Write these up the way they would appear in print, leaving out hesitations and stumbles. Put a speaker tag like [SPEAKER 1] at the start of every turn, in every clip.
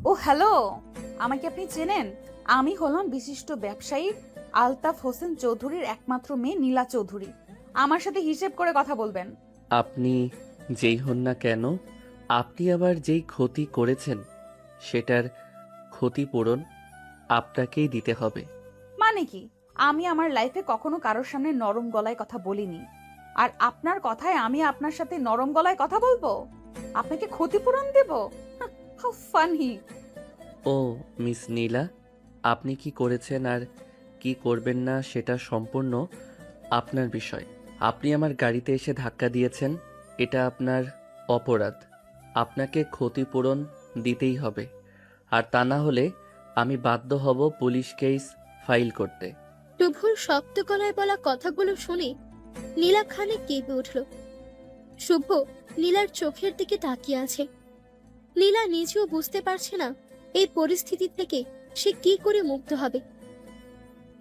[SPEAKER 1] ও hello, আমাকে আপনি চেনেন? আমি হলাম বিশিষ্ট ব্যবসায়ী আলতাফ হোসেন চৌধুরীর একমাত্র মেয়ে নীলা চৌধুরী। আমার সাথে হিসেব করে কথা বলবেন।
[SPEAKER 2] আপনি যেই হন না কেন, আপনি আবার যেই ক্ষতি করেছেন সেটার ক্ষতিপূরণ আপনাকেই দিতে হবে।
[SPEAKER 1] মানে কি? আমি আমার লাইফে কখনো কারোর সামনে নরম গলায় কথা বলিনি, আর আপনার কথায় আমি আপনার সাথে নরম গলায় কথা বলবো? আপনাকে ক্ষতিপূরণ দেব? How funny!
[SPEAKER 2] ও মিস নীলা, আপনি কি করেছেন আর কি করবেন না সেটা সম্পূর্ণ আপনার বিষয়। আপনি আমার গাড়িতে এসে ধাক্কা দিয়েছেন, এটা আপনার অপরাধ। আপনাকে ক্ষতিপূরণ দিতেই হবে, আর তা না হলে আমি বাধ্য হব পুলিশ কেস ফাইল করতে।
[SPEAKER 3] শুভর শক্ত গলায় বলা কথাগুলো শুনে নীলা খানিক কেঁপে উঠল। শুভ নীলার চোখের দিকে তাকিয়ে আছে। নীলা নিজেও বুঝতে পারছে না এই পরিস্থিতি থেকে সে কি করে মুক্ত হবে।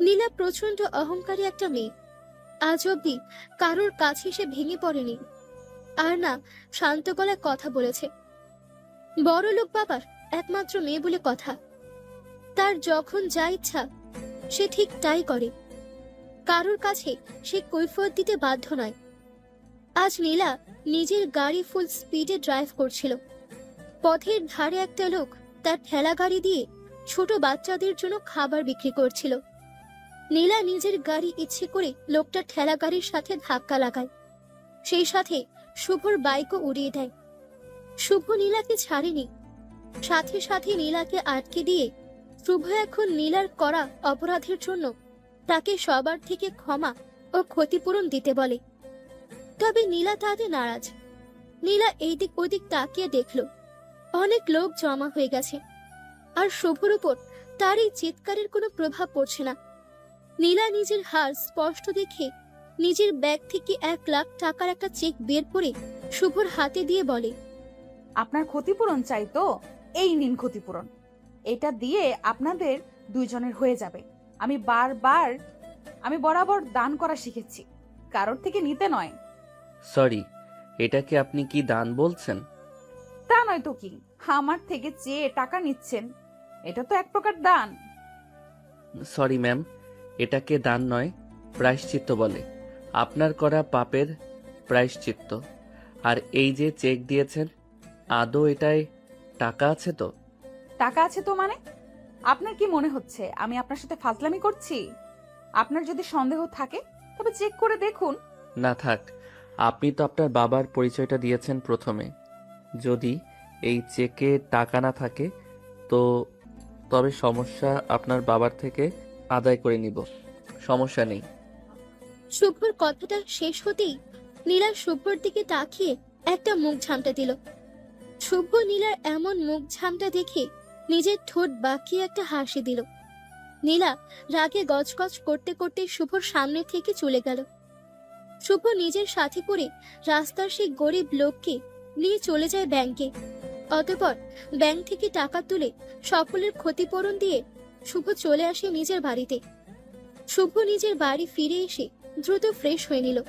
[SPEAKER 3] নীলা প্রচন্ড অহংকারী একটা মেয়ে। আজ অব্দি কারোর কাছে সে ভেঙে পড়েনি, আর না শান্ত গলায় কথা বলেছে। বড় লোক বাবার একমাত্র মেয়ে বলে কথা। তার যখন যা ইচ্ছা সে ঠিক তাই করে, কারোর কাছে সে কৈফিয়ত দিতে বাধ্য নয়। আজ নীলা নিজের গাড়ি ফুল স্পিডে ড্রাইভ করছিল। পথের ধারে একটা লোক তার ঠেলা গাড়ি দিয়ে ছোট বাচ্চাদের জন্য খাবার বিক্রি করছিল। নীলা নিজের গাড়ি ইচ্ছে করে লোকটার ঠেলা গাড়ির সাথে ধাক্কা লাগায়, সেই সাথে শুভর বাইকও উড়িয়ে দেয়। শুভ নীলাকে ছাড়েনি, সাথে সাথে নীলাকে আটকে দিয়ে শুভ এখন নীলার করা অপরাধের জন্য তাকে সবার থেকে ক্ষমা ও ক্ষতিপূরণ দিতে বলে। তবে নীলা তাতে নারাজ। নীলা এইদিক ওদিক তাকিয়ে দেখল অনেক লোক জমা হয়ে গেছে, আর শুভর উপর তার এই চিৎকারের কোনো প্রভাব পড়ছে না। নীলা নিজের হার স্পষ্ট দেখে নিজের ব্যাগ থেকে 1,00,000 টাকার একটা চেক বের করে শুভর হাতে দিয়ে বলে,
[SPEAKER 1] আপনার ক্ষতিপূরণ চাই তো? এই নিন ক্ষতিপূরণ। এটা দিয়ে আপনাদের দুইজনের হয়ে যাবে। আমি বরাবর দান করা শিখেছি, কারোর থেকে নিতে নয়।
[SPEAKER 2] সরি, এটাকে আপনি কি দান বলছেন?
[SPEAKER 1] তা নয় তো কি, আমার থেকে চেয়ে টাকা নিচ্ছেন, এটা তো এক প্রকার দান।
[SPEAKER 2] সরি ম্যাম, এটাকে দান নয়, প্রায়শ্চিত্ত বলে। আপনার করা পাপের প্রায়শ্চিত্ত। আর এই যে চেক দিয়েছেন, আদৌ এটায় টাকা আছে তো?
[SPEAKER 1] টাকা আছে তো মানে? আপনার কি মনে হচ্ছে আমি আপনার সাথে ফাজলামি করছি? আপনার যদি সন্দেহ থাকে তবে চেক করে দেখুন।
[SPEAKER 2] না থাক, আপনি তো আপনার বাবার পরিচয়টা দিয়েছেন প্রথমে। যদি এই চেকে টাকা না থাকে তো তবে সমস্যা আপনার বাবার থেকে আদায় করে নিব, সমস্যা নেই।
[SPEAKER 3] শুভ্রর কথাটা শেষ হতেই নীলা শুভ্রর দিকে তাকিয়ে একটা মুখ ঝামটা দিল। শুভ্র নীলার এমন মুখ ঝামটা দেখে নিজের ঠোঁট বাঁকিয়ে একটা হাসি দিল। নীলা রাগে গজগজ করতে করতে শুভ্রর সামনে থেকে চলে গেল। শুভ্র নিজের সাথে করে রাস্তার সেই গরিব লোককে নিয়ে চলে যায় ব্যাংকে। অতঃপর ব্যাংক থেকে টাকা তুলে সকলের ক্ষতিপূরণ দিয়ে শুভ চলে আসে নিজের বাড়িতে। শুভ নিজের বাড়ি ফিরে এসে দ্রুত ফ্রেশ হয়ে নিল।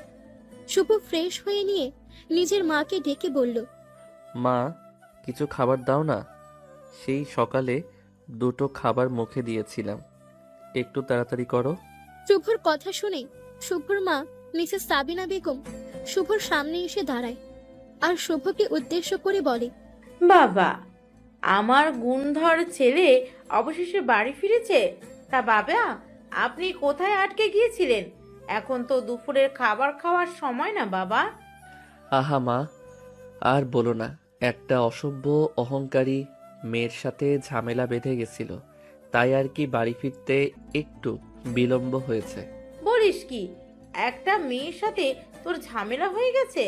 [SPEAKER 3] শুভ ফ্রেশ হয়ে নিয়ে নিজের মাকে ডেকে বলল,
[SPEAKER 2] মা, কিছু খাবার দাও না। সেই সকালে 2টো খাবার মুখে দিয়েছিলাম, একটু তাড়াতাড়ি করো।
[SPEAKER 3] শুভর কথা শুনে শুভর মা মিসেস সাবিনা বেগম শুভর সামনে এসে দাঁড়ায় আর শুভকে উদ্দেশ্য করে বলে,
[SPEAKER 4] বাবা, আমার গুণধর ছেলে অবশেষে বাড়ি ফিরেছে। তা বাবা, আপনি কোথায় আটকে গিয়েছিলেন? এখন তো দুপুরের খাবার খাওয়ার সময় না বাবা।
[SPEAKER 2] আহা মা, আর বলো না, একটা অসভ্য অহংকারী মেয়ের সাথে ঝামেলা বেঁধে গেছিল, তাই আর কি বাড়ি ফিরতে একটু বিলম্ব হয়েছে।
[SPEAKER 4] বলিস কি, একটা মেয়ের সাথে তোর ঝামেলা হয়ে গেছে?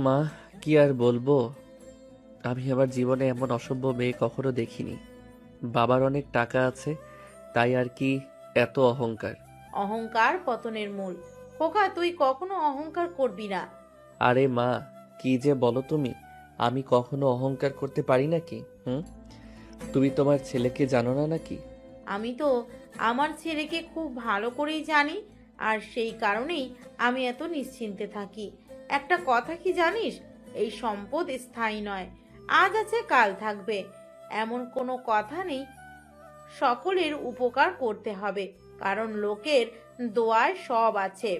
[SPEAKER 2] মা, কি আর বলবো, আমি আমার জীবনে এমন অসভ্য মেয়ে কখনো দেখিনি। বাবার অনেক টাকা আছে, তাই আর কি এত অহংকার।
[SPEAKER 4] অহংকার পতনের মূল। খোকা, তুই কখনো অহংকার করবি না।
[SPEAKER 2] আরে মা, কি যে বলো তুমি, আমি কখনো অহংকার করতে পারি নাকি? তুমি তোমার ছেলেকে জানো না নাকি?
[SPEAKER 4] আমি তো আমার ছেলেকে খুব ভালো করেই জানি, আর সেই কারণেই আমি এত নিশ্চিন্তে থাকি। একটা কথা কি জানিস, এই সম্পদ স্থায়ী নয়, আজ আছে কাল থাকবে, এমন কোনো কথা নেই। সকলের উপকার করতে হবে, কারণ লোকের দোয়ায় সব আছে।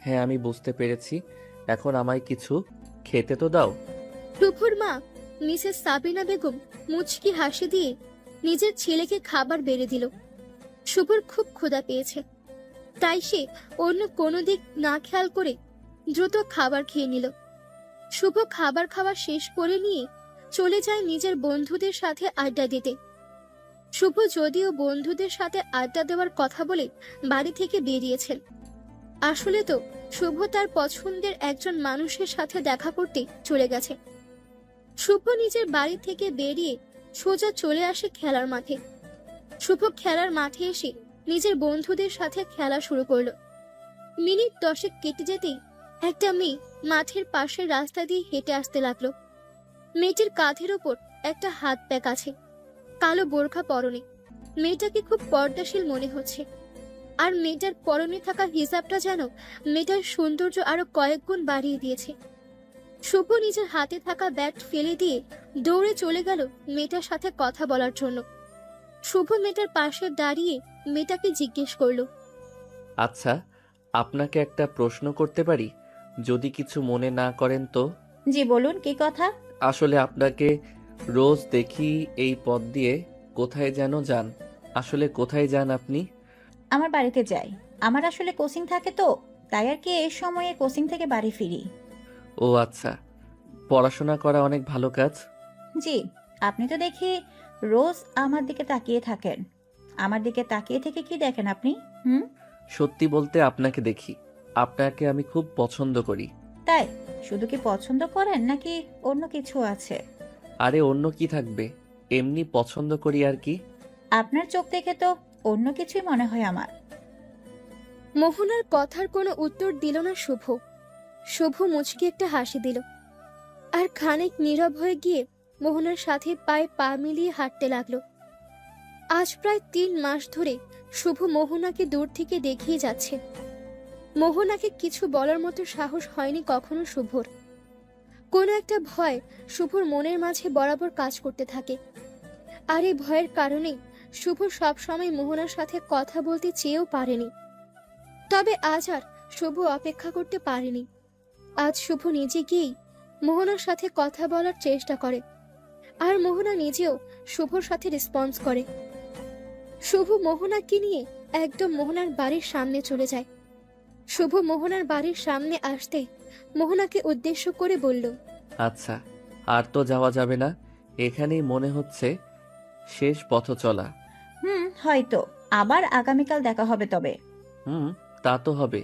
[SPEAKER 2] হ্যাঁ, আমি বুঝতে পেরেছি। এখন আমায় কিছু খেতে তো দাও।
[SPEAKER 3] শুভর মা মিসেস সাবিনা বেগম মুচকি হাসি দিয়ে নিজের ছেলেকে খাবার বেড়ে দিল। শুভর খুব ক্ষুধা পেয়েছে, তাই সে অন্য কোনো দিক না খেয়াল করে দ্রুত খাবার খেয়ে নিল। শুভ খাবার খাওয়া শেষ করে নিয়ে চলে যায় নিজের বন্ধুদের সাথে আড্ডা দিতে। শুভ যদিও বন্ধুদের সাথে আড্ডা দেওয়ার কথা বলে বাড়ি থেকে বেরিয়েছেন, আসলে তো শুভ তার পছন্দের একজন মানুষের সাথে দেখা করতে চলে গেছে। শুভ নিজের বাড়ি থেকে বেরিয়ে সোজা চলে আসে খেলার মাঠে। শুভ খেলার মাঠে এসে নিজের বন্ধুদের সাথে খেলা শুরু করলো। মিনিট 10 কেটে যেতেই একটা মেয়ে মাঠের পাশের রাস্তা দিয়ে হেঁটে আসতে লাগলো। মেয়েটির কাঁধের ওপর একটা হাত ব্যাগ আছে, কালো বোরখা পরনে। মেয়েটাকে খুব পর্দাশীল মনে হচ্ছে, আর মেয়েটার পরনে থাকা হিজাবটা যেন মেয়েটার সৌন্দর্য আরো কয়েক গুণ বাড়িয়ে দিয়েছে। শুভ নিজের হাতে থাকা ব্যাগ ফেলে দিয়ে দৌড়ে চলে গেল মেয়েটার সাথে কথা বলার জন্য। শুভ মেয়েটার পাশে দাঁড়িয়ে মেয়েটাকে জিজ্ঞেস করলো,
[SPEAKER 2] আচ্ছা, আপনাকে একটা প্রশ্ন করতে পারি? যদি কিছু মনে না করেন তো।
[SPEAKER 5] জি বলুন, কি কথা?
[SPEAKER 2] আসলে আপনাকে রোজ দেখি এই পথ দিয়ে। কোথায় যেন যান? আসলে কোথায় যান আপনি?
[SPEAKER 5] আমার বাড়িতে যাই। আমার আসলে কোচিং থাকে তো, তাই আর কি এই সময়ে কোচিং থেকে বাড়ি ফিরি।
[SPEAKER 2] ও আচ্ছা, পড়াশোনা করা অনেক ভালো কাজ।
[SPEAKER 5] জি, আপনি তো দেখি রোজ আমার দিকে তাকিয়ে থাকেন। আমার দিকে তাকিয়ে থেকে কি দেখেন আপনি?
[SPEAKER 2] সত্যি বলতে আপনাকে দেখি, আপনাকে আমি খুব পছন্দ করি।
[SPEAKER 5] তাই? শুধু কি পছন্দ করেন নাকি অন্য কিছু আছে?
[SPEAKER 2] আরে অন্য কি থাকবে, এমনি পছন্দ করি আর কি।
[SPEAKER 5] আপনার চোখ দেখে তো অন্য কিছুই মনে হয় আমার।
[SPEAKER 3] মোহনার কথার কোনো উত্তর দিল না শুভ। শুভ মুচকি একটা হাসি দিল, আর খানিক নীরব হয়ে গিয়ে মোহনার সাথে পায়ে পা মিলিয়ে হাঁটতে লাগলো। আজ প্রায় 3 মাস ধরে শুভ মোহনাকে দূর থেকে দেখিয়ে যাচ্ছে। মোহনাকে কিছু বলার মতো সাহস হয়নি কখনো শুভর। কোনো একটা ভয় শুভর মনের মাঝে বরাবর কাজ করতে থাকে, আর এই ভয়ের কারণেই শুভ সবসময় মোহনার সাথে কথা বলতে চেয়েও পারেনি। তবে আজ আর শুভ অপেক্ষা করতে পারেনি। আজ শুভ নিজে গিয়েই মোহনার সাথে কথা বলার চেষ্টা করে, আর মোহনা নিজেও শুভর সাথে রেসপন্স করে। শুভ মোহনাকে নিয়ে একদম মোহনার বাড়ির সামনে চলে যায়। শুভ মোহনার বাড়ির সামনে আসতে মোহনাকে উদ্দেশ্য করে বলল,
[SPEAKER 2] আচ্ছা, আর তো যাওয়া যাবে না। এখানেই মনে হচ্ছে শেষ পথ চলা।
[SPEAKER 5] হয়তো আবার আগামীকাল দেখা হবে তবে।
[SPEAKER 2] তা তো হবে,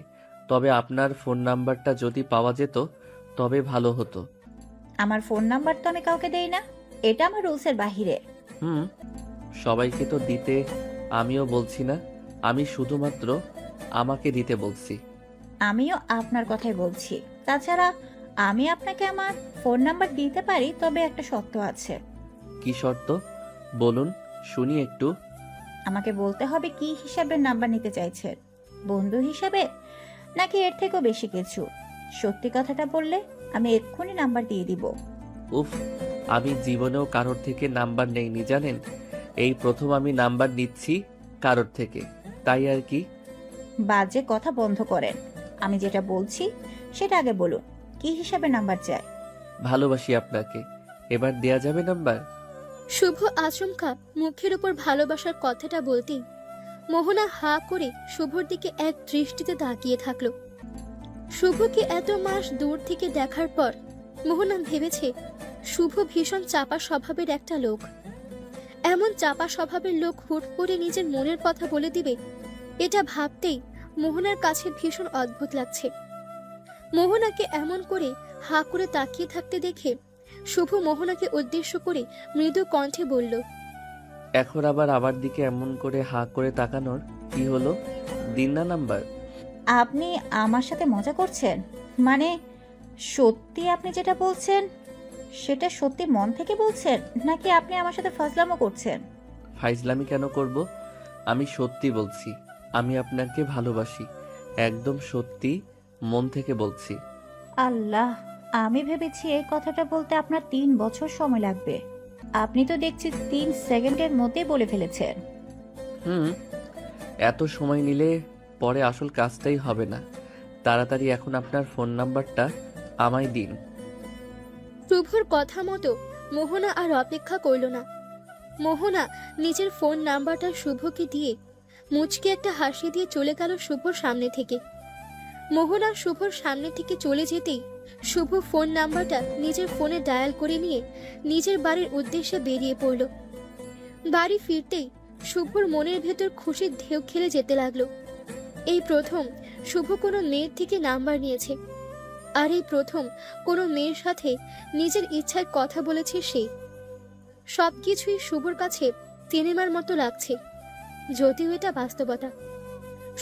[SPEAKER 2] তবে আপনার ফোন নাম্বারটা যদি পাওয়া যেত তবে ভালো হতো।
[SPEAKER 5] আমার ফোন নাম্বার তো আমি কাউকে দেই না, এটা আমার রুলসের বাহিরে।
[SPEAKER 2] সবাইকে তো দিতে আমিও বলছি না, আমি শুধুমাত্র আমাকে দিতে বলছি।
[SPEAKER 5] আমিও আপনার কথাই বলছি। তাছাড়া আমি আপনাকে আমার ফোন নাম্বার দিতে পারি, তবে একটা শর্ত আছে।
[SPEAKER 2] কি শর্ত? বলুন শুনি একটু।
[SPEAKER 5] আমাকে বলতে হবে কি হিসাবে নাম্বার নিতে চাইছেন, বন্ধু হিসাবে নাকি এর থেকেও বেশি কিছু। সত্যি কথাটা বললে আমি এক্ষুনি নাম্বার দিয়ে দিব।
[SPEAKER 2] উফ, আমি জীবনেও কারোর থেকে নাম্বার নেইনি জানেন, এই প্রথম আমি নাম্বার নিচ্ছি কারোর থেকে, তাই আর কি।
[SPEAKER 5] বাজে কথা বন্ধ করেন। আমি যেটা বলছি সেটা আগে বলুন, কি হিসাবে নাম্বার চাই?
[SPEAKER 2] ভালোবাসি আপনাকে, এবার দেয়া যাবে নাম্বার?
[SPEAKER 3] শুভ আচমকা মুখের উপর ভালোবাসার কথাটা বলতেই মোহনা হা করে শুভর দিকে এক দৃষ্টিতে তাকিয়ে থাকলো। শুভকে এত মাস দূর থেকে দেখার পর মোহনা ভেবেছে শুভ ভীষণ চাপা স্বভাবের একটা লোক। এমন চাপা স্বভাবের লোক হুট করে নিজের মনের কথা বলে দিবে, এটা ভাবতেই মোহনার কাছে ভীষণ অদ্ভুত লাগছে। মোহনাকে এমন করে হা করে তাকিয়ে থাকতে দেখে শুভ মোহনাকে উদ্দেশ্য করে মৃদু কণ্ঠে বলল,
[SPEAKER 2] এখন আবার আমার দিকে এমন করে হা করে তাকানোর কি হলো? দিন না নাম্বার।
[SPEAKER 5] আপনি আমার সাথে মজা করছেন? মানে সত্যি আপনি যেটা বলছেন সেটা সত্যি মন থেকে বলছেন, নাকি আপনি আমার সাথে ফাজলামো করছেন?
[SPEAKER 2] ফাইজলামি কেন করব? আমি সত্যি বলছি, আমি আপনাকে ভালোবাসি, একদম সত্যি, মন থেকে বলছি।
[SPEAKER 5] আল্লাহ, আমি ভেবেছি এই কথাটা বলতে আপনার 3 বছর সময় লাগবে। আপনি তো দেখছি 3 সেকেন্ডের মধ্যে বলে ফেলেছেন।
[SPEAKER 2] হুম, এত সময় নিলে পরে আসল কাজটাই হবে না। তাড়াতাড়ি এখন আপনার ফোন নাম্বারটা আমায় দিন।
[SPEAKER 3] শুভর কথা মতো মোহনা আর অপেক্ষা করল না। মোহনা নিজের ফোন নাম্বারটা শুভকে দিয়ে মুচকে একটা হাসি দিয়ে চলে গেল শুভর সামনে থেকে। মোহনা শুভর সামনে থেকে চলে যেতেই শুভ ফোন নাম্বারটা নিজের ফোনে ডায়াল করে নিয়ে নিজের বাড়ির উদ্দেশ্যে বেরিয়ে পড়ল। বাড়ি ফিরতেই শুভর মনের ভেতর খুশির ঢেউ খেলে যেতে লাগলো। এই প্রথম শুভ কোনো মেয়ের থেকে নাম্বার নিয়েছে, আর এই প্রথম কোনো মেয়ের সাথে নিজের ইচ্ছায় কথা বলেছে সে। সবকিছুই শুভর কাছে সিনেমার মতো লাগছে, যদিও এটা বাস্তবতা।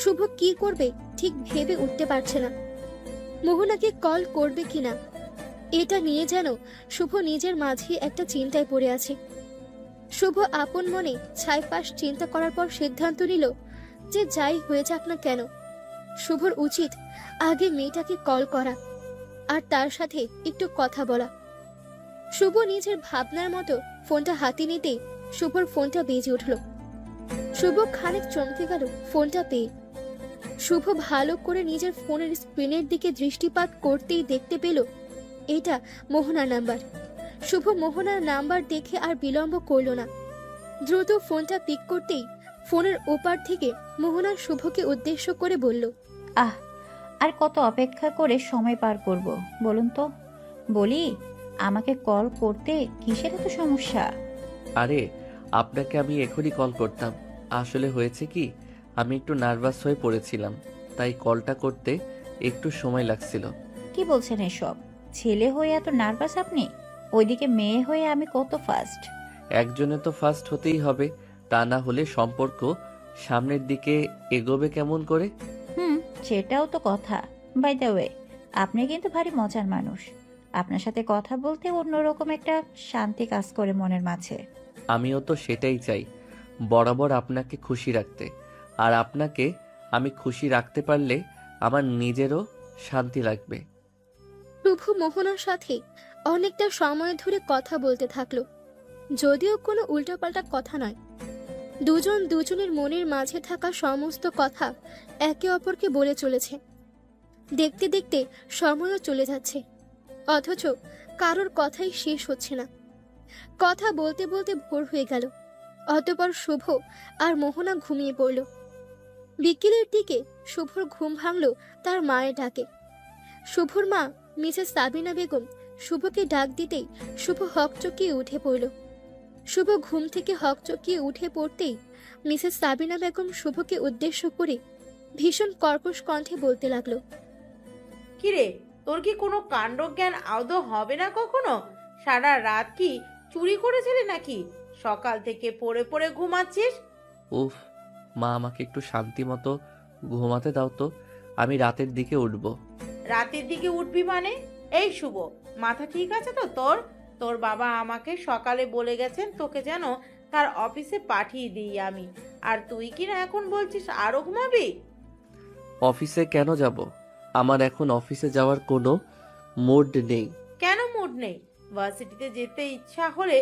[SPEAKER 3] শুভ কি করবে ঠিক ভেবে উঠতে পারছে না। মোহনাকে কল করবে কিনা এটা নিয়ে যেন শুভ নিজের মাঝে একটা চিন্তায় পড়ে আছে। শুভ আপন মনে ছাইপাশ চিন্তা করার পর সিদ্ধান্ত নিল যে যাই হয়ে যাক না কেন শুভর উচিত আগে মেয়েটাকে কল করা আর তার সাথে একটু কথা বলা। শুভ নিজের ভাবনার মতো ফোনটা হাতে নিতেই শুভর ফোনটা বেজে উঠল। শুভ খানিক চমকে গেল ফোনটা পেয়ে। শুভ ভালো করে নিজের ফোনের স্ক্রিনের দিকে দৃষ্টিপাত করতেই দেখতে পেল এটা মোহনার নাম্বার। শুভ মোহনার নাম্বার দেখে আর বিলম্ব করল না, দ্রুত ফোনটা পিক করতেই ফোনের ওপার থেকে মোহনা শুভকে উদ্দেশ্য করে বলল,
[SPEAKER 5] আহ, আর কত অপেক্ষা করে সময় পার করব বলুন তো? বলি, আমাকে কল করতে কিসের এত সমস্যা?
[SPEAKER 2] আরে, আপনাকে আমি এখনই কল করতাম। আসলে হয়েছে কি, আমি একটু নার্ভাস হয়ে পড়েছিলাম, তাই কলটা করতে একটু সময় লাগছিল।
[SPEAKER 5] কি বলছেন এসব? ছেলে হয়ে এত নার্ভাস আপনি? ওইদিকে মেয়ে হয়ে আমি কত ফাস্ট।
[SPEAKER 2] একজনে তো ফার্স্ট হতেই হবে, তা না হলে সম্পর্ক সামনের দিকে এগোবে কেমন করে?
[SPEAKER 5] সেটাও তো কথা। বাই দ্য ওয়ে, আপনি কিন্তু ভারী মজার মানুষ। আপনার সাথে কথা বলতে অন্যরকম একটা শান্তি কাজ করে মনের মাঝে।
[SPEAKER 2] আমিও তো সেটাই চাই, বরাবর আপনাকে খুশি রাখতে। আর আপনাকে আমি খুশি রাখতে পারলে আমার নিজেরও শান্তি লাগবে।
[SPEAKER 3] শুভ মোহনার সাথে অনেকটা সময় ধরে কথা বলতে থাকলো, যদিও কোনো উল্টাপাল্টা কথা নয়। দুজন দুজনের মনের মাঝে থাকা সমস্ত কথা একে অপরকে বলে চলেছে। দেখতে দেখতে সময়ও চলে যাচ্ছে, অথচ কারোর কথাই শেষ হচ্ছে না। কথা বলতে বলতে ভোর হয়ে গেল। অতঃপর শুভ আর মোহনা ঘুমিয়ে পড়ল। বিকেলের দিকে শুভর ঘুম ভাঙল তার মায়ের ডাকে। শুভর মা মিসেস সাবিনা বেগম শুভকে ডাক দিতেই শুভ হকচকিয়ে উঠে পড়ল। শুভ ঘুম থেকে হকচকিয়ে উঠে পড়তেই মিসেস সাবিনা বেগম শুভকে উদ্দেশ্য করে ভীষণ কর্কশ কণ্ঠে বলতে লাগলো,
[SPEAKER 4] কিরে, তোর কি কোনো কাণ্ডজ্ঞান আদৌ হবে না কখনো? সারা রাত কি চুরি করেছিলি নাকি? সকাল থেকে পড়ে পড়ে ঘুমাচ্ছিস?
[SPEAKER 2] উফ, মা আমাকে একটু শান্তি মতো ঘুমাতে দাও তো, আমি রাতের দিকে উঠব।
[SPEAKER 4] রাতের দিকে উঠবি মানে? এই শুভ, মাথা ঠিক আছে তো তোর? তোর বাবা আমাকে সকালে বলে গেছেন তোকে যেন তার অফিসে পাঠিয়ে দিই আমি, আর তুই কিনা এখন বলছিস আরো ঘুমাবি?
[SPEAKER 2] অফিসে কেন যাব? আমার এখন অফিসে যাওয়ার কোনো মুড নেই।
[SPEAKER 4] কেন মুড নেই? ভার্সিটিতে যেতে ইচ্ছা হলে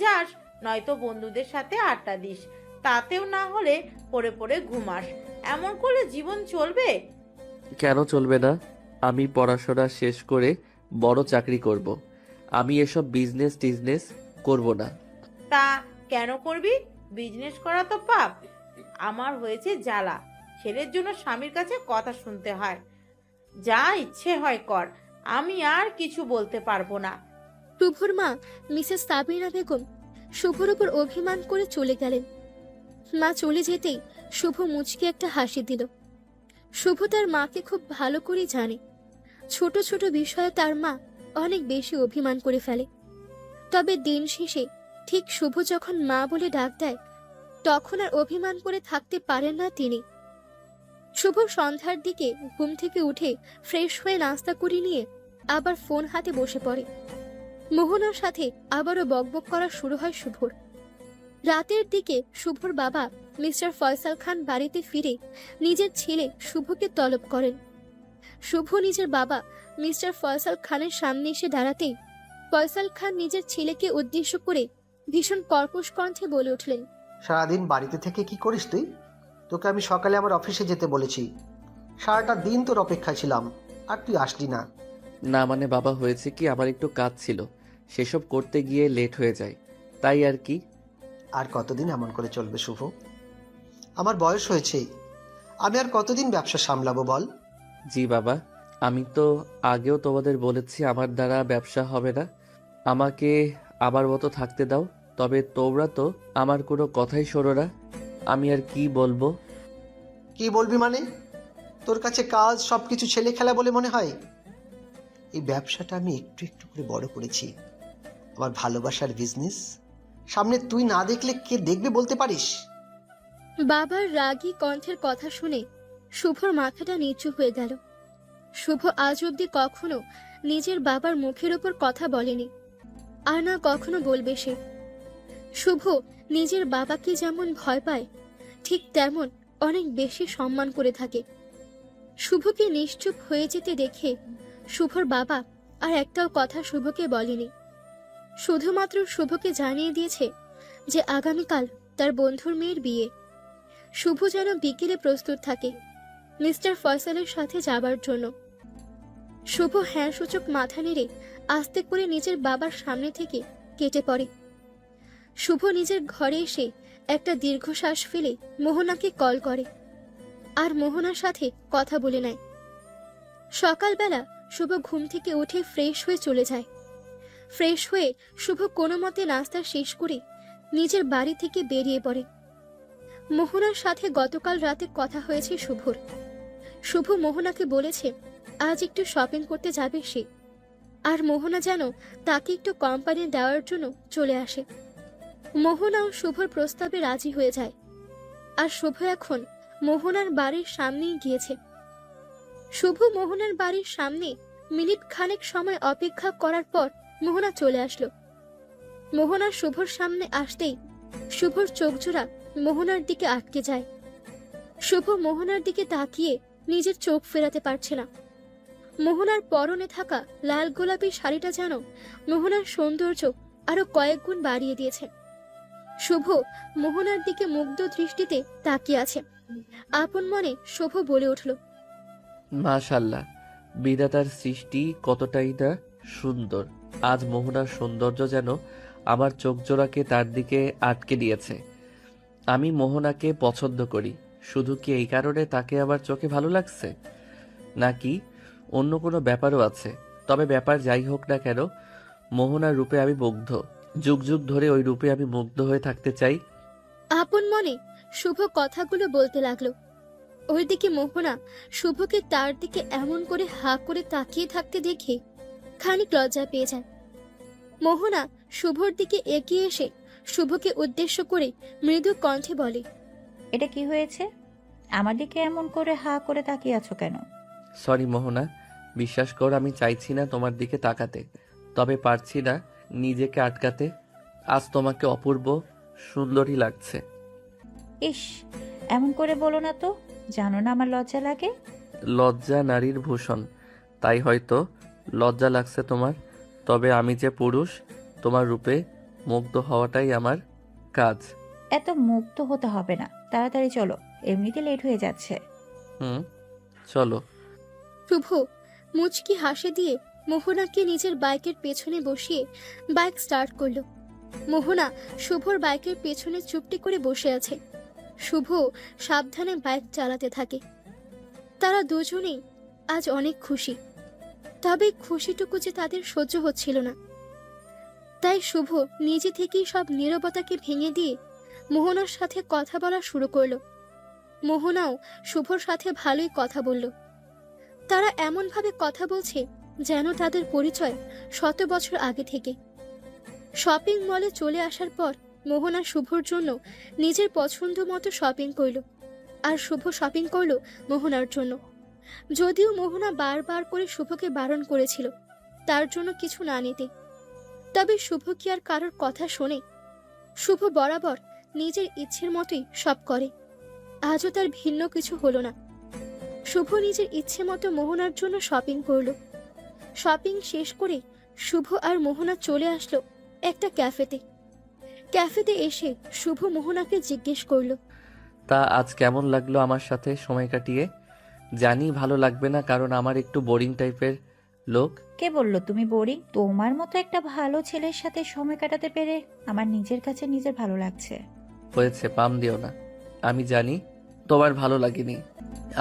[SPEAKER 4] যাস, নয়তো বন্ধুদের সাথে আড্ডা দিস, তাতেও না হলে পড়ে পড়ে ঘুমাস। এমন করলে জীবন চলবে?
[SPEAKER 2] কেন চলবে না? আমি পড়াশোনা শেষ করে বড় চাকরি করব। আমি এসব বিজনেস টিজনেস করব না।
[SPEAKER 4] তা কেন করবি? বিজনেস করা তো পাপ। আমার হয়েছে জ্বালা, ছেলের জন্য স্বামীর কাছে কথা শুনতে হয়। যা ইচ্ছে হয় কর, আমি আর কিছু বলতে পারবো না।
[SPEAKER 3] শুভর মা মিসেস সাবিনা বেগম শুভর উপর অভিমান করে চলে গেলেন। মা চলে যেতেই শুভ মুচকে একটা হাসি দিল। শুভ তার মাকে খুব ভালো করে জানে, ছোট ছোট বিষয়ে তার মা অনেক বেশি অভিমান করে ফেলে। তবে দিন শেষে ঠিক শুভ যখন মা বলে ডাক দেয়, তখন আর অভিমান করে থাকতে পারেন না তিনি। শুভ সন্ধ্যার দিকে ঘুম থেকে উঠে ফ্রেশ হয়ে নাস্তা করে নিয়ে আবার ফোন হাতে বসে পড়ে। মোহনার সাথে আবারও বকবক করা শুরু হয় শুভর। রাতের দিকে শুভর বাবা মিস্টার ফয়সাল খান বাড়িতে ফিরে নিজের ছেলে শুভকে তলব করেন। শুভ নিজের বাবা মিস্টার ফয়সাল খানের সামনে এসে দাঁড়াতেই ফয়সাল খান নিজের ছেলেকে উদ্দেশ্য করে ভীষণ কর্কশ কণ্ঠে বলে উঠলেন,
[SPEAKER 6] সারাদিন বাড়িতে থেকে কি করিস তুই? তোকে আমি সকালে আমার অফিসে যেতে বলেছি, সারাটা দিন তোর অপেক্ষায় ছিলাম, আর তুই আসলি না।
[SPEAKER 2] না মানে বাবা, হয়েছে কি, আমার একটু কাজ ছিল, সেসব করতে গিয়ে লেট হয়ে যায়, তাই আর কি।
[SPEAKER 6] আর কতদিন এমন করে চলবে শুভ? আমার বয়স হয়েছে, আমি আর কতদিন ব্যবসা সামলাবো বল?
[SPEAKER 2] জি বাবা, আমি তো আগেও তোমাদের বলেছি আমার দ্বারা ব্যবসা হবে না, আমাকে আমার মতো থাকতে দাও। তবে তোমরা তো আমার কোনো কথাই শোনো না, আমি আর কি বলবো?
[SPEAKER 6] কি বলবি মানে? তোর কাছে কাজ সব কিছু ছেলে খেলা বলে মনে হয়? এই ব্যবসাটা আমি একটু একটু করে বড় করেছি, আমার ভালোবাসার বিজনেস। সামনে তুই না দেখলে কে দেখবে বলতে পারিস?
[SPEAKER 3] বাবার রাগী কণ্ঠের কথা শুনে শুভর মাথাটা নিচু হয়ে গেল। শুভ আজ অব্দি কখনো নিজের বাবার মুখের ওপর কথা বলেনি, আর না কখনো বলবে সে। শুভ নিজের বাবাকে যেমন ভয় পায়, ঠিক তেমন অনেক বেশি সম্মান করে থাকে। শুভকে নিশ্চুপ হয়ে যেতে দেখে শুভর বাবা আর একটাও কথা শুভকে বলেনি, শুধুমাত্র শুভকে জানিয়ে দিয়েছে যে আগামীকাল তার বন্ধুর মেয়ের বিয়ে। শুভ যেন বিকেলে প্রস্তুত থাকে মিস্টার ফয়সালের সাথে যাবার জন্য। শুভ হ্যাঁ সূচক মাথা নেড়ে আস্তে করে নিজের বাবার সামনে থেকে কেটে পড়ে। শুভ নিজের ঘরে এসে একটা দীর্ঘশ্বাস ফেলে মোহনাকে কল করে আর মোহনার সাথে কথা বলে নেয়। সকালবেলা শুভ ঘুম থেকে উঠে ফ্রেশ হয়ে চলে যায়। ফ্রেশ হয়ে শুভ কোনো মতে নাস্তা শেষ করে নিজের বাড়ি থেকে বেরিয়ে পড়ে। মোহনার সাথে গতকাল রাতে কথা হয়েছে শুভর। শুভ মোহনাকে বলেছে আজ একটু শপিং করতে যাবে সে, আর মোহনা যেন তাকে একটু কোম্পানি দেওয়ার জন্য চলে আসে। মোহনাও শুভর প্রস্তাবে রাজি হয়ে যায়, আর শুভ এখন মোহনার বাড়ির সামনেই গিয়েছে। শুভ মোহনার বাড়ির সামনে মিনিট খানেক সময় অপেক্ষা করার পর মোহনা চলে আসলো। মোহনা শুভর সামনে আসতেই শুভর চোখজোড়া মোহনার দিকে আটকে যায়। শুভ মোহনার দিকে তাকিয়ে নিজের চোখ ফেরাতে পারছে না। মোহনার পরনে থাকা লাল গোলাপি শাড়িটা যেন মোহনার সৌন্দর্য আরো কয়েক গুণ বাড়িয়ে দিয়েছে। শুভ মোহনার দিকে মুগ্ধ দৃষ্টিতে তাকিয়ে আছে। আপন মনে শুভ বলে উঠল,
[SPEAKER 2] মাশাল্লাহ, বিধাতার সৃষ্টি কতটাই না সুন্দর। আজ মোহনার সৌন্দর্য যেন আমার চোখ জোড়াকে তার দিকে আটকে দিয়েছে। আমি মোহনাকে পছন্দ করি, শুধু কি এই কারণে তাকে আমার চোখে ভালো লাগছে, নাকি অন্য কোনো ব্যাপারও আছে? তবে ব্যাপার যাই হোক না কেন, মোহনার রূপে আমি মুগ্ধ, যুগ যুগ ধরে ওই রূপে আমি মুগ্ধ হয়ে থাকতে চাই।
[SPEAKER 3] আপন মনে শুভ কথাগুলো বলতে লাগলো। ওইদিকে মোহনা শুভকে তার দিকে এমন করে হা করে তাকিয়ে থাকতে দেখে খানিক লজ্জা পেয়ে যায়। মোহনা শুভর দিকে এগিয়ে এসে শুভকে উদ্দেশ্য করে মৃদু কণ্ঠে বলে,
[SPEAKER 5] এটা কি হয়েছে? আমার দিকে এমন করে হা করে তাকিয়ে আছো কেন?
[SPEAKER 2] সরি মোহনা, বিশ্বাস কর আমি চাইছি না তোমার দিকে তাকাতে, তবে পারছি না নিজেকে আটকাতে। আজ তোমাকে অপূর্ব সুন্দরী লাগছে।
[SPEAKER 5] ইস, এমন করে বলো না তো, জানো না আমার লজ্জা লাগে।
[SPEAKER 2] লজ্জা নারীর ভূষণ, তাই হয়তো লজ্জা লাগছে তোমার। তবে আমি যে পুরুষ, তোমার রূপে মুগ্ধ হওয়াটাই আমার কাজ।
[SPEAKER 5] এত মুক্ত হতে হবে না, তাড়াতাড়ি চলো, এমনিতে লেট হয়ে যাচ্ছে।
[SPEAKER 2] চলো।
[SPEAKER 3] শুভ মুচকি হাসি দিয়ে মোহনাকে নিজের বাইকের পেছনে বসিয়ে বাইক স্টার্ট করলো। মোহনা শুভর বাইকের পেছনে চুপটি করে বসে আছে। শুভ সাবধানে বাইক চালাতে থাকে। তারা দুজনেই আজ অনেক খুশি, তবে খুশিটুকু যে তাদের সহ্য হচ্ছিল না। তাই শুভ নিজে থেকেই সব নীরবতাকে ভেঙে দিয়ে মোহনার সাথে কথা বলা শুরু করলো। মোহনাও শুভর সাথে ভালোই কথা বলল। তারা এমনভাবে কথা বলছে যেন তাদের পরিচয় 100 বছর আগে থেকে। শপিং মলে চলে আসার পর মোহনা শুভর জন্য নিজের পছন্দ মতো শপিং করলো, আর শুভ শপিং করলো মোহনার জন্য। যদিও মোহনা বারবার করে শুভকে বারণ করেছিল তার জন্য কিছু না নিতে, তবে শুভ কি আর কারোর কথা শোনে? শুভ বরাবর নিজের ইচ্ছের মতোই সব করে। আজও তার ভিন্ন কিছু হলো না। শুভ নিজের ইচ্ছে মতো মোহনার জন্য শপিং করলো। শপিং শেষ করে শুভ আর মোহনা চলে আসলো একটা ক্যাফেতে। ক্যাফেতে এসে শুভ মোহনাকে জিজ্ঞেস করলো,
[SPEAKER 2] তা আজ কেমন লাগলো আমার সাথে সময় কাটিয়ে? জানি ভালো লাগবে না, কারণ আমার একটু বোরিং টাইপের লোক।
[SPEAKER 5] কে বলল তুমি বোরিং? তোমার মতো একটা ভালো ছেলের সাথে সময় কাটাতে পেরে আমার নিজের কাছে নিজের ভালো লাগছে।
[SPEAKER 2] হয়েছে, পাম দিও না। আমি জানি তোমার ভালো লাগেনি।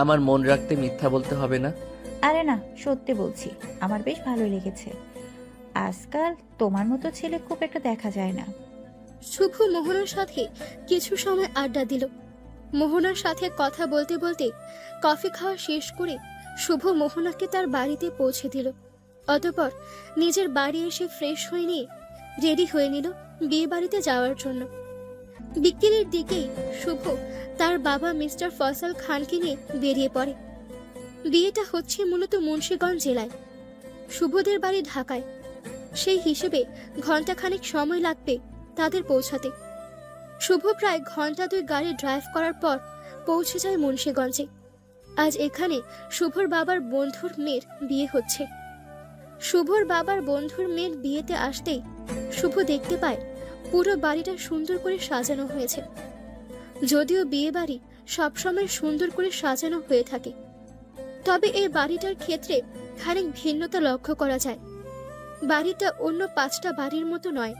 [SPEAKER 2] আমার মন রাখতে মিথ্যা বলতে হবে না।
[SPEAKER 5] আরে না, সত্যি বলছি, আমার বেশ ভালোই লেগেছে। আজকাল তোমার মতো ছেলে খুব একটা দেখা যায় না।
[SPEAKER 3] শুভ মোহনার সাথে কিছু সময় আড্ডা দিল। মোহনার সাথে কথা বলতে বলতে কফি খাওয়া শেষ করে শুভ মোহনাকে তার বাড়িতে পৌঁছে দিল। অতঃপর নিজের বাড়ি এসে ফ্রেশ হয়ে নিয়ে রেডি হয়ে নিল বিয়ে বাড়িতে যাওয়ার জন্য। বিকেলের দিকেই শুভ তার বাবা মিস্টার ফয়সাল খানকে নিয়ে বেরিয়ে পড়ে। বিয়েটা হচ্ছে মূলত মুন্সিগঞ্জ জেলায়, শুভদের বাড়ি ঢাকায়। সেই হিসেবে ঘন্টাখানেক সময় লাগবে তাদের পৌঁছাতে। শুভ প্রায় ঘন্টা 2 গাড়ি ড্রাইভ করার পর পৌঁছে যায় মুন্সিগঞ্জে। আজ এখানে শুভর বাবার বন্ধুর মেয়ের বিয়ে হচ্ছে। শুভর বাবার বন্ধুর মেয়ের বিয়েতে আসতেই শুভ দেখতে পায় পুরো বাড়িটা সুন্দর করে সাজানো হয়েছে। যদিও বিয়ে বাড়ি সবসময় সুন্দর করে সাজানো হয়ে থাকে, তবে এই বাড়িটার ক্ষেত্রে খানিক ভিন্নতা লক্ষ্য করা যায়। বাড়িটা অন্য 5টা বাড়ির মতো নয়,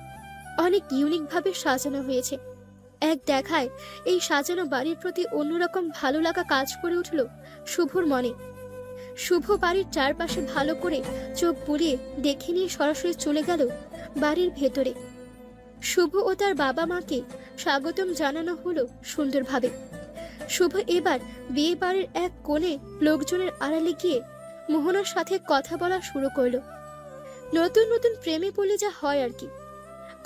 [SPEAKER 3] অনেক ইউনিক ভাবে সাজানো হয়েছে। এক দেখায় এই সাজানো বাড়ির প্রতি অন্যরকম ভালো লাগা কাজ করে উঠল শুভর মনে। শুভ বাড়ির চারপাশে ভালো করে চোখ বুলিয়ে দেখে নিয়ে সরাসরি চলে গেল বাড়ির ভেতরে। শুভ ও তার বাবা মাকে স্বাগতম জানানো হলো সুন্দরভাবে। শুভ এবার বিয়ে বাড়ির এক কোণে লোকজনের আড়ালে গিয়ে মোহনার সাথে কথা বলা শুরু করলো। নতুন নতুন প্রেমে পড়লে যা হয় আর কি,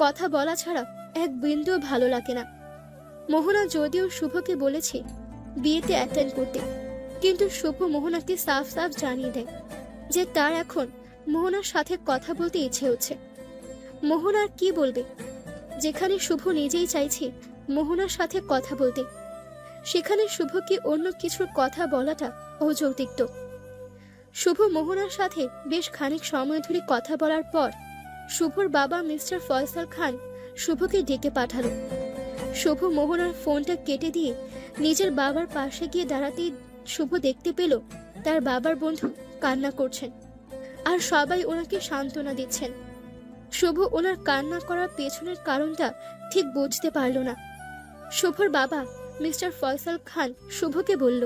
[SPEAKER 3] কথা বলা ছাড়া এক বিন্দুও ভালো লাগে না। মোহনা যদিও শুভকে বলেছে বিয়েতে অ্যাটেন্ড করতে, কিন্তু শুভ মোহনাকে সাফ সাফ জানিয়ে দেয় যে তার এখন মোহনার সাথে কথা বলতে ইচ্ছে হচ্ছে। মোহনা আর কি বলবে, যেখানে শুভ নিজেই চাইছে মোহনার সাথে কথা বলতে, সেখানে শুভকে অন্য কিছুর কথা বলাটা অযৌক্তিক। শুভ মোহনার সাথে বেশ খানিক সময় ধরে কথা বলার পর শুভর বাবা মিস্টার ফয়সাল খান শুভকে ডেকে পাঠালো। শুভ মোহনার ফোনটা কেটে দিয়ে নিজের বাবার পাশে গিয়ে দাঁড়াতেই শুভ দেখতে পেল তার বাবার বন্ধু কান্না করছেন, আর সবাই ওনাকে সান্ত্বনা দিচ্ছেন। শুভ ওনার কান্না করার পেছনের কারণটা ঠিক বুঝতে পারল না। শুভর বাবা মিস্টার ফয়সাল খান শুভকে বলল,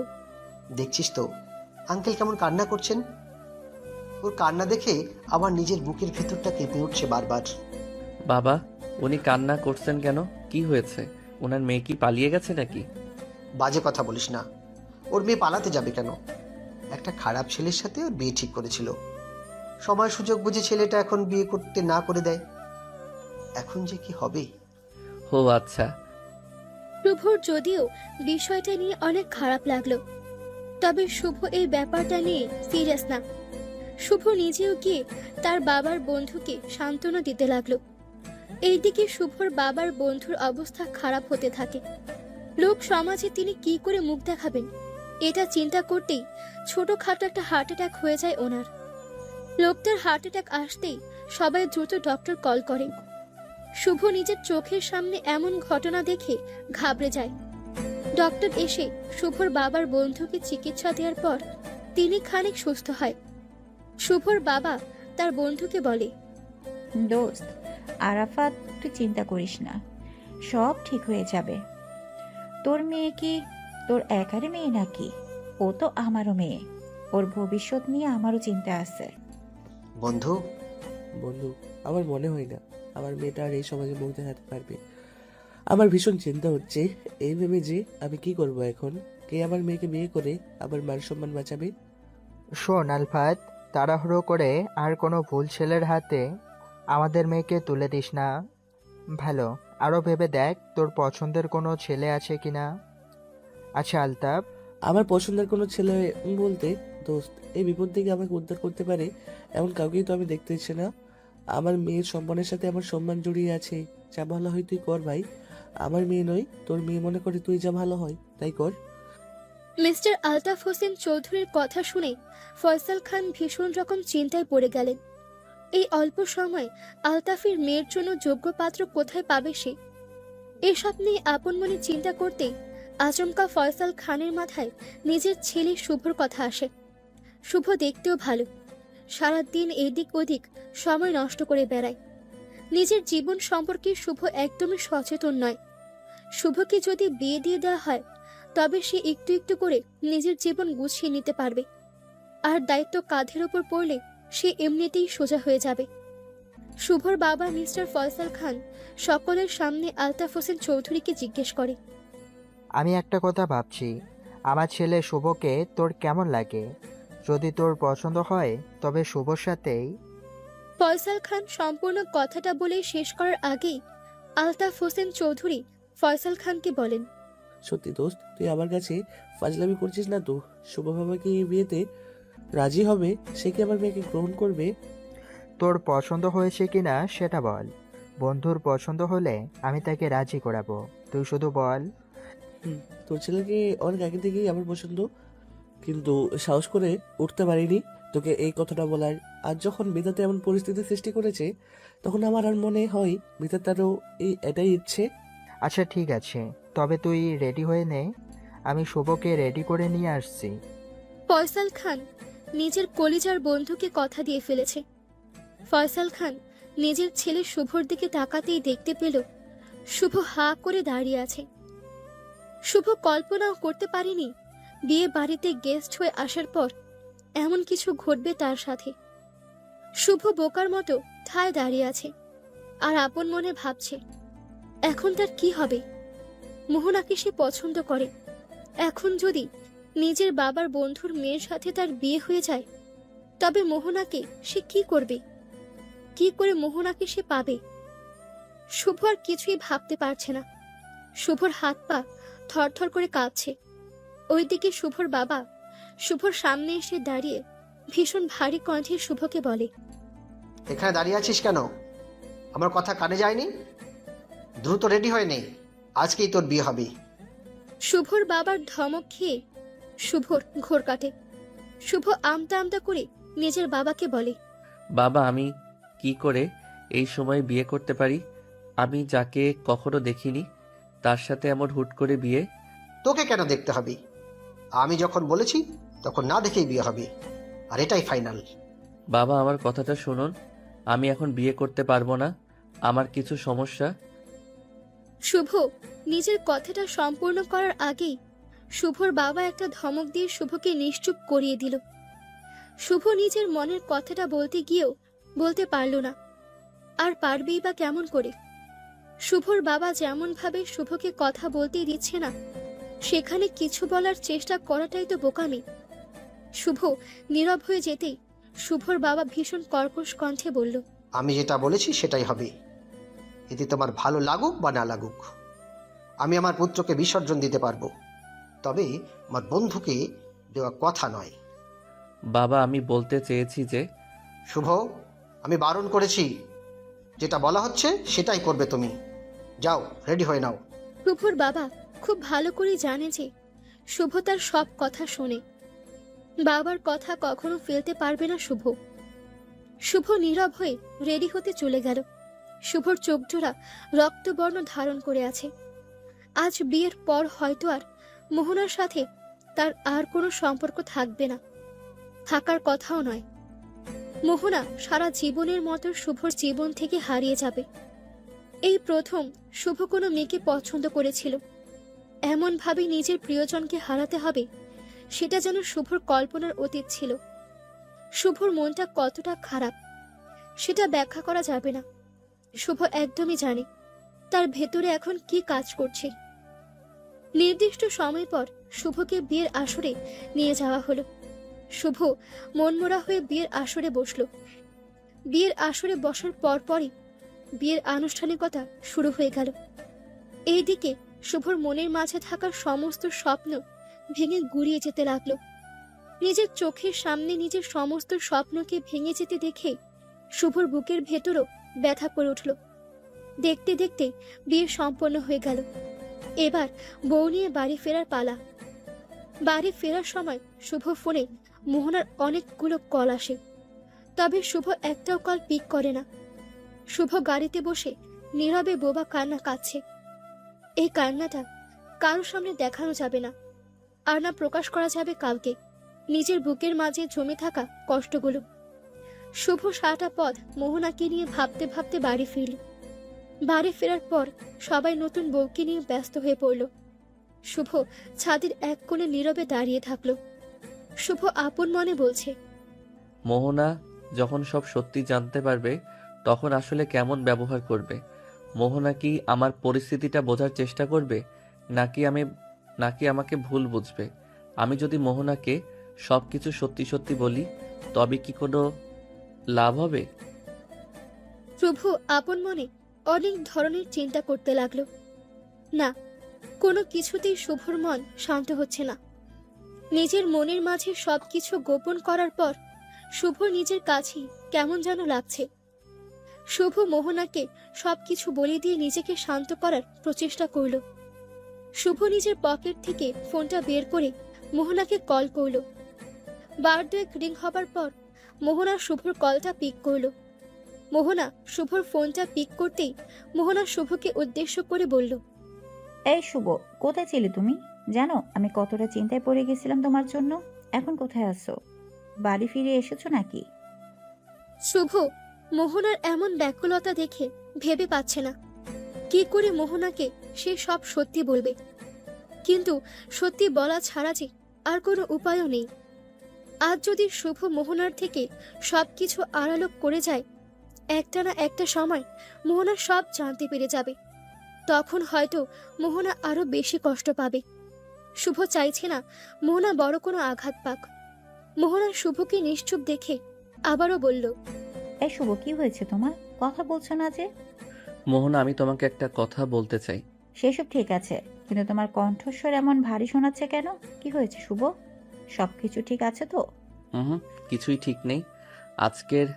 [SPEAKER 6] দেখছিস তো আঙ্কেল কেমন কান্না করছেন? ওর কান্না দেখে আমার নিজের বুকের ভেতরটা কেঁপে উঠছে বারবার।
[SPEAKER 2] বাবা, উনি কান্না করছেন কেন? কি হয়েছে? ওনার মেয়ে কি পালিয়ে গেছে নাকি?
[SPEAKER 6] বাজে কথা বলিস না। ওর মেয়ে পালাতে যাবে কেন? একটা খারাপ ছেলের সাথে ওর বিয়ে ঠিক করেছিল। সময় সুযোগ বুঝে ছেলেটা এখন বিয়ে করতে না করে দেয়। এখন যে কি হবে।
[SPEAKER 2] ও আচ্ছা।
[SPEAKER 3] শুভর যদিও বিষয়টা নিয়ে অনেক খারাপ লাগলো, তবে শুভ এই ব্যাপারটা নিয়ে সিরিয়াস না। শুভ নিজেও গিয়ে তার বাবার বন্ধুকে সান্ত্বনা দিতে লাগলো। এইদিকে শুভর বাবার বন্ধুর অবস্থা খারাপ হতে থাকে। লোক সমাজে তিনি কি করে মুখ দেখাবেন, এটা চিন্তা করতেই ছোটখাটো একটা হার্ট অ্যাটাক হয়ে যায় ওনার। লোকটার হার্ট অ্যাটাক আসতেই সবাই দ্রুত ডক্টর কল করে। শুভ নিজের চোখের সামনে এমন ঘটনা দেখে ঘাবড়ে যায়। ডক্টর এসে শুভর বাবার বন্ধুকে চিকিৎসা দেওয়ার পর তিনি খানিক সুস্থ হয়। শুভর বাবা তার বন্ধুকে বলে,
[SPEAKER 5] দোস্ত আরাফাত, তুই চিন্তা করিস না, সব ঠিক হয়ে যাবে। তোর মেয়ে কি তোর একারই মেয়ে নাকি? ও তো আমারও মেয়ে। ওর ভবিষ্যৎ নিয়ে আমারও চিন্তা আছে।
[SPEAKER 6] বন্ধু,
[SPEAKER 7] বন্ধু, আমার মনে হয় না আমার মেয়েটা আর এই সমাজে মুখ দেখাতে পারবে। আমার ভীষণ চিন্তা হচ্ছে এই ভেবে যে আমি কি করব এখন। কে আমার মেয়েকে বিয়ে করে আমার মান সম্মান বাঁচাবে?
[SPEAKER 8] শোন আলফাত, তাড়াহুড়ো করে আর কোনো ভুল ছেলের হাতে আমাদের মেয়েকে তুলে দিস না। ভালো আরও ভেবে দেখ তোর পছন্দের কোনো ছেলে আছে কিনা। আচ্ছা আলতাফ,
[SPEAKER 7] আমার পছন্দের কোনো ছেলে বলতে দোস্ত, এই বিপদ থেকে আমাকে উদ্ধার করতে পারে এমন কাউকেই তো আমি দেখতেছি না। আমার মেয়ের সম্মানের সাথে আমার সম্মান জড়িয়ে আছে। যা ভালো হয় তুই কর ভাই। আমার মেয়ে নয়, তোর মেয়ে মনে করে তুই যা ভালো হয় তাই কর।
[SPEAKER 3] মিস্টার আলতাফ হোসেন চৌধুরীর কথা শুনে ফয়সাল খান ভীষণ রকম চিন্তায় পড়ে গেলেন। এই অল্প সময় আলতাফের মেয়ের জন্য যোগ্য পাত্র কোথায় পাবে সে? এসব নিয়ে আপন মনে চিন্তা করতেই আচমকা ফয়সাল খানের মাথায় নিজের ছেলে শুভর কথা আসে। শুভ দেখতেও ভালো, সারাদিন এদিক ওদিক সময় নষ্ট করে বেড়ায়। নিজের জীবন সম্পর্কে শুভ একদমই সচেতন নয়। শুভকে যদি বিয়ে দিয়ে দেওয়া হয় তবে সে একটু একটু করে নিজের জীবন গুছিয়ে নিতে পারবে, আর দায়িত্ব কাঁধের ওপর পড়লে সে এমনিতেই সোজা হয়ে যাবে। শুভর বাবা মিস্টার ফয়সাল খান সকলের সামনে আলতাফ হোসেন চৌধুরীকে জিজ্ঞেস করে,
[SPEAKER 8] আমি একটা কথা ভাবছি, আমার ছেলে শুভকে তোর কেমন লাগে? যদি তোর পছন্দ হয় তবে শুভর সাথেই।
[SPEAKER 3] ফয়সাল খান সম্পূর্ণ কথাটা বলে শেষ করার আগেই আলতাফ হোসেন চৌধুরী ফয়সাল খানকে বলেন,
[SPEAKER 7] সত্যি দোস্ত, তুই আমার কাছে ফাজলামি করছিস না তো? শুভ বাবা কি এই বিয়েতে রাজি হবে? সে কি আমার মেয়েকে গ্রহণ করবে?
[SPEAKER 8] তোর পছন্দ হয়েছে কিনা সেটা বল। বন্ধুর পছন্দ হলে আমি তাকে রাজি করাবো, তুই শুধু বল।
[SPEAKER 7] তোর ছেলেকে অনেক আগে থেকেই আমার পছন্দ, কিন্তু সাহস করে উঠতে পারিনি তোকে এই কথাটা বলার। আর যখন বিধাতা এমন পরিস্থিতি সৃষ্টি করেছে, তখন আমার আর মনে হয় বিধাতারও এটাই ইচ্ছে।
[SPEAKER 8] আচ্ছা ঠিক আছে, তবে তুই রেডি হয়ে নে, আমি শুভকে রেডি করে নিয়ে আসছি।
[SPEAKER 3] ফয়সাল খান নিজের কলিজার বন্ধুকে কথা দিয়ে ফেলেছে। ফয়সাল খান নিজের ছেলে শুভর দিকে তাকাতেই দেখতে পেল শুভ হা করে দাঁড়িয়ে আছে। শুভ কল্পনাও করতে পারেনি বিয়ে বাড়িতে গেস্ট হয়ে আসার পর এমন কিছু ঘটবে তার সাথে। শুভ বোকার মতো ঠায় দাঁড়িয়ে আছে আর আপন মনে ভাবছে এখন তার কি হবে। মোহনাকে সে পছন্দ করে, এখন যদি নিজের বাবার বন্ধুর মেয়ের সাথে তার বিয়ে হয়ে যায় তবে মোহনাকে সে কি করবে? কি করে মোহনাকে সে পাবে? শুভ আর কিছুই ভাবতে পারছে না। শুভর হাত পা থরথর করে কাঁপছে। ওইদিকে শুভর বাবা শুভর সামনে এসে দাঁড়িয়ে ভীষণ ভারী কণ্ঠে শুভকে বলে,
[SPEAKER 6] এখানে দাঁড়িয়ে আছিস কেন? আমার কথা কানে যায়নি? দ্রুত রেডি হয়ে নে, আজকেই তোর বিয়ে হবে।
[SPEAKER 3] শুভর বাবার ধমক খেয়ে শুভর ঘোর কাটে। শুভ আমতা আমতা করে নিজের বাবাকে বলে,
[SPEAKER 2] বাবা, আমি কি করে এই সময় বিয়ে করতে পারি? আমি যাকে কখনো দেখিনি তার সাথে এমন হুট করে বিয়ে।
[SPEAKER 6] তোকে কেন দেখতে হবে? আমি যখন বলেছি তখন না দেখেই বিয়ে হবে, আর এটাই ফাইনাল।
[SPEAKER 2] বাবা, আমার কথাটা শুনুন, আমি এখন বিয়ে করতে পারবো না, আমার কিছু সমস্যা।
[SPEAKER 3] শুভ নিজের কথাটা সম্পূর্ণ করার আগেই শুভর বাবা একটা ধমক দিয়ে শুভকে নিশ্চুপ করিয়ে দিল। শুভ নিজের মনের কথাটা বলতে গিয়েও বলতে পারল না, আর পারবেই বা কেমন করে? শুভর বাবা যেমন ভাবে শুভকে কথা বলতেই দিচ্ছে না, সেখানে কিছু বলার চেষ্টা করাটাই তো বোকামি। শুভ নীরব হয়ে যেতেই শুভর বাবা ভীষণ কর্কশ কণ্ঠে বলল,
[SPEAKER 6] আমি যেটা বলেছি সেটাই হবে, এতে তোমার ভালো লাগুক বা না লাগুক। আমি আমার পুত্রকে বিসর্জন দিতে পারবো, তবে আমার বন্ধুকে দেওয়া কথা নয়।
[SPEAKER 2] বাবা, আমি বলতে চেয়েছি যে
[SPEAKER 6] শুভ, আমি বারণ করেছি, যেটা বলা হচ্ছে সেটাই করবে তুমি। যাও, রেডি হয়ে নাও।
[SPEAKER 3] শুভর বাবা খুব ভালো করে জানে যে শুভ তার সব কথা শোনে। বাবার কথা কখনো ফেলতে পারবে না শুভ। শুভ নীরব হয়ে রেডি হতে চলে গেল। শুভর চোখজোড়া রক্তবর্ণ ধারণ করে আছে। আজ বিয়ের পর হয়তো আর মোহনার সাথে তার আর কোনো সম্পর্ক থাকবে না, থাকার কথাও নয়। মোহনা সারা জীবনের মতো শুভর জীবন থেকে হারিয়ে যাবে। এই প্রথম শুভ কোনো মেয়েকে পছন্দ করেছিল, এমন ভাবে নিজের প্রিয়জনকে হারাতে হবে সেটা যেন শুভর কল্পনার অতীত ছিল। শুভর মনটা কতটা খারাপ সেটা ব্যাখ্যা করা যাবে না। শুভ একদমই জানে তার ভেতরে এখন কি কাজ করছে। নির্দিষ্ট সময় পর শুভকে বিয়ের আসরে নিয়ে যাওয়া হলো। শুভ মনমরা হয়ে বিয়ের আসরে বসলো। বিয়ের আসরে বসার পরপরই বিয়ের আনুষ্ঠানিকতা শুরু হয়ে গেল। এইদিকে শুভর মনের মাঝে থাকা সমস্ত স্বপ্ন ভেঙে গুড়িয়ে যেতে লাগলো। নিজের চোখের সামনে নিজের সমস্ত স্বপ্নকে ভেঙে যেতে দেখে শুভর বুকের ভেতরও ব্যথা করে উঠল। দেখতে দেখতে বিয়ে সম্পন্ন হয়ে গেল। এবার বউ নিয়ে বাড়ি ফেরার পালা। বাড়ি ফেরার সময় শুভ ফোনে মোহনার অনেকগুলো কল আসে, তবে শুভ একটাও কল পিক করে না। শুভ গাড়িতে বসে নীরবে বোবা কান্না কাঁদছে। এই কান্নাটা কারোর সামনে দেখানো যাবে না, আর না প্রকাশ করা যাবে কাউকে। নিজের বুকের মাঝে জমে থাকা কষ্টগুলো। শুভ সারাটা পথ মোহনাকে নিয়ে ভাবতে ভাবতে বাড়ি ফিরল। বাড়ি ফেরার পর সবাই নতুন বউকে নিয়ে ব্যস্ত হয়ে পড়ল। শুভ ছাদের এক কোণে নীরবে দাঁড়িয়ে থাকলো। শুভ আপন মনে বলছে,
[SPEAKER 2] মোহনা যখন সব সত্যি জানতে পারবে তখন আসলে কেমন ব্যবহার করবে? মোহনা কি আমার পরিস্থিতিটা বোঝার চেষ্টা করবে, নাকি আমাকে ভুল বুঝবে? আমি যদি মোহনাকে সবকিছু সত্যি সত্যি বলি তবে কি কোনো লাভ হবে?
[SPEAKER 3] প্রভু আপন মনে অনেক ধরনের চিন্তা করতে লাগলো। না, কোনো কিছুতেই শুভর মন শান্ত হচ্ছে না। নিজের মনের মাঝে সবকিছু গোপন করার পর শুভ নিজের কাছেই কেমন যেন লাগছে। শুভ মোহনাকে সবকিছু বলে দিয়ে নিজেকে শান্ত করার প্রচেষ্টা করল। শুভ নিজের পকেট থেকে ফোনটা বের করে মোহনাকে কল করল। বার দুয়েক রিং হবার পর মোহনা শুভর কলটা পিক করল। মোহনা শুভর ফোনটা পিক করতেই মোহনা শুভকে উদ্দেশ্য করে বলল,
[SPEAKER 5] এই শুভ, কোথায় ছিলে তুমি? জানো আমি কতটা চিন্তায় পড়ে গেছিলাম তোমার জন্য। এখন কোথায় আছো? বাড়ি ফিরে এসেছো নাকি?
[SPEAKER 3] শুভ মোহনার এমন ব্যাকুলতা দেখে ভেবে পাচ্ছে না কি করে মোহনাকে সে সব সত্যি বলবে। কিন্তু সত্যি বলা ছাড়া যে আর কোনো উপায়ও নেই। আজ যদি শুভ মোহনার থেকে সবকিছু আড়ালো করে যায়, একটা না একটা সময় মোহনা সব জানতে পেরে যাবে। তখন হয়তো মোহনা আরো বেশি কষ্ট পাবে। শুভ চাইছে না মোহনা বড় কোনো আঘাত পাক। মোহনা শুভকে নিশ্চুপ দেখে আবারও বলল,
[SPEAKER 5] এই শুভ, কি হয়েছে তোমার? কথা বলছো না যে?
[SPEAKER 2] মোহনা, আমি তোমাকে একটা কথা বলতে চাই।
[SPEAKER 5] সেসব ঠিক আছে, কিন্তু তোমার কণ্ঠস্বর এমন ভারী শোনাচ্ছে কেন? কি হয়েছে শুভ? সবকিছু ঠিক আছে তো?
[SPEAKER 2] হুম, কিছুই ঠিক নেই। আজকের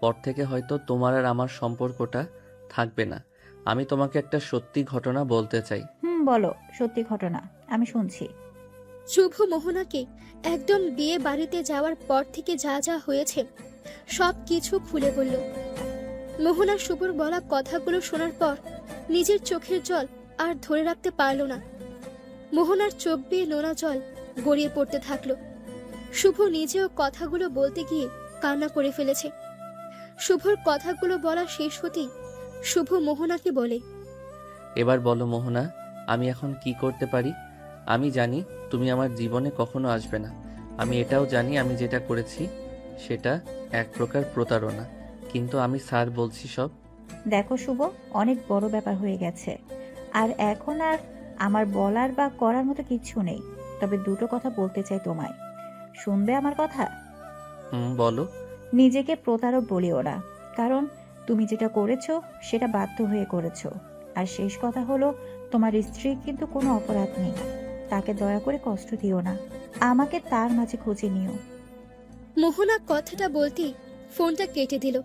[SPEAKER 2] পর থেকে হয়তো তোমার আর আমার সম্পর্কটা থাকবে না। আমি তোমাকে একটা সত্যি ঘটনা বলতে চাই।
[SPEAKER 5] বলো, সত্যি ঘটনা, আমি শুনছি।
[SPEAKER 3] শুভ মোহনাকে একদম বিয়ে বাড়িতে যাওয়ার পর থেকে যা যা হয়েছে সব কিছু খুলে বলল। মোহনা শুভর বলা কথাগুলো শোনার পর নিজের চোখের জল আর ধরে রাখতে পারল না। মোহনার চোখ বেয়ে নোনা জল গড়িয়ে পড়তে থাকলো। শুভ নিজেও কথাগুলো বলতে গিয়ে কান্না করে ফেলেছে। শুভর কথাগুলো বলা শেষ হতেই শুভ মোহনাকে বলে,
[SPEAKER 2] এবার বলো মোহনা, আমি এখন কি করতে পারি? আমি জানি তুমি আমার জীবনে কখনো আসবে না। আমি এটাও জানি আমি যেটা করেছি সেটা এক প্রকার প্রতারণা, কিন্তু আমি স্যার বলছি সব।
[SPEAKER 5] দেখো শুভ, অনেক বড় ব্যাপার হয়ে গেছে, আর এখন আর আমার বলার বা করার মতো কিচ্ছু নেই। তবে দুটো কথা বলতে চাই তোমায়। শুনবে আমার কথা?
[SPEAKER 2] বলো।
[SPEAKER 5] নিজেকে প্রতারক বলিও না, কারণ তুমি যেটা করেছো সেটা বাধ্য হয়ে করেছো। আর শেষ কথা হলো, তোমার স্ত্রী কিন্তু কোনো অপরাধ নেই। তাকে দয়া করে কষ্ট দিও না, আমাকে তার মাঝে খুঁজে নিও।
[SPEAKER 3] মোহনা কথাটা বলতেই ফোনটা কেটে দিল।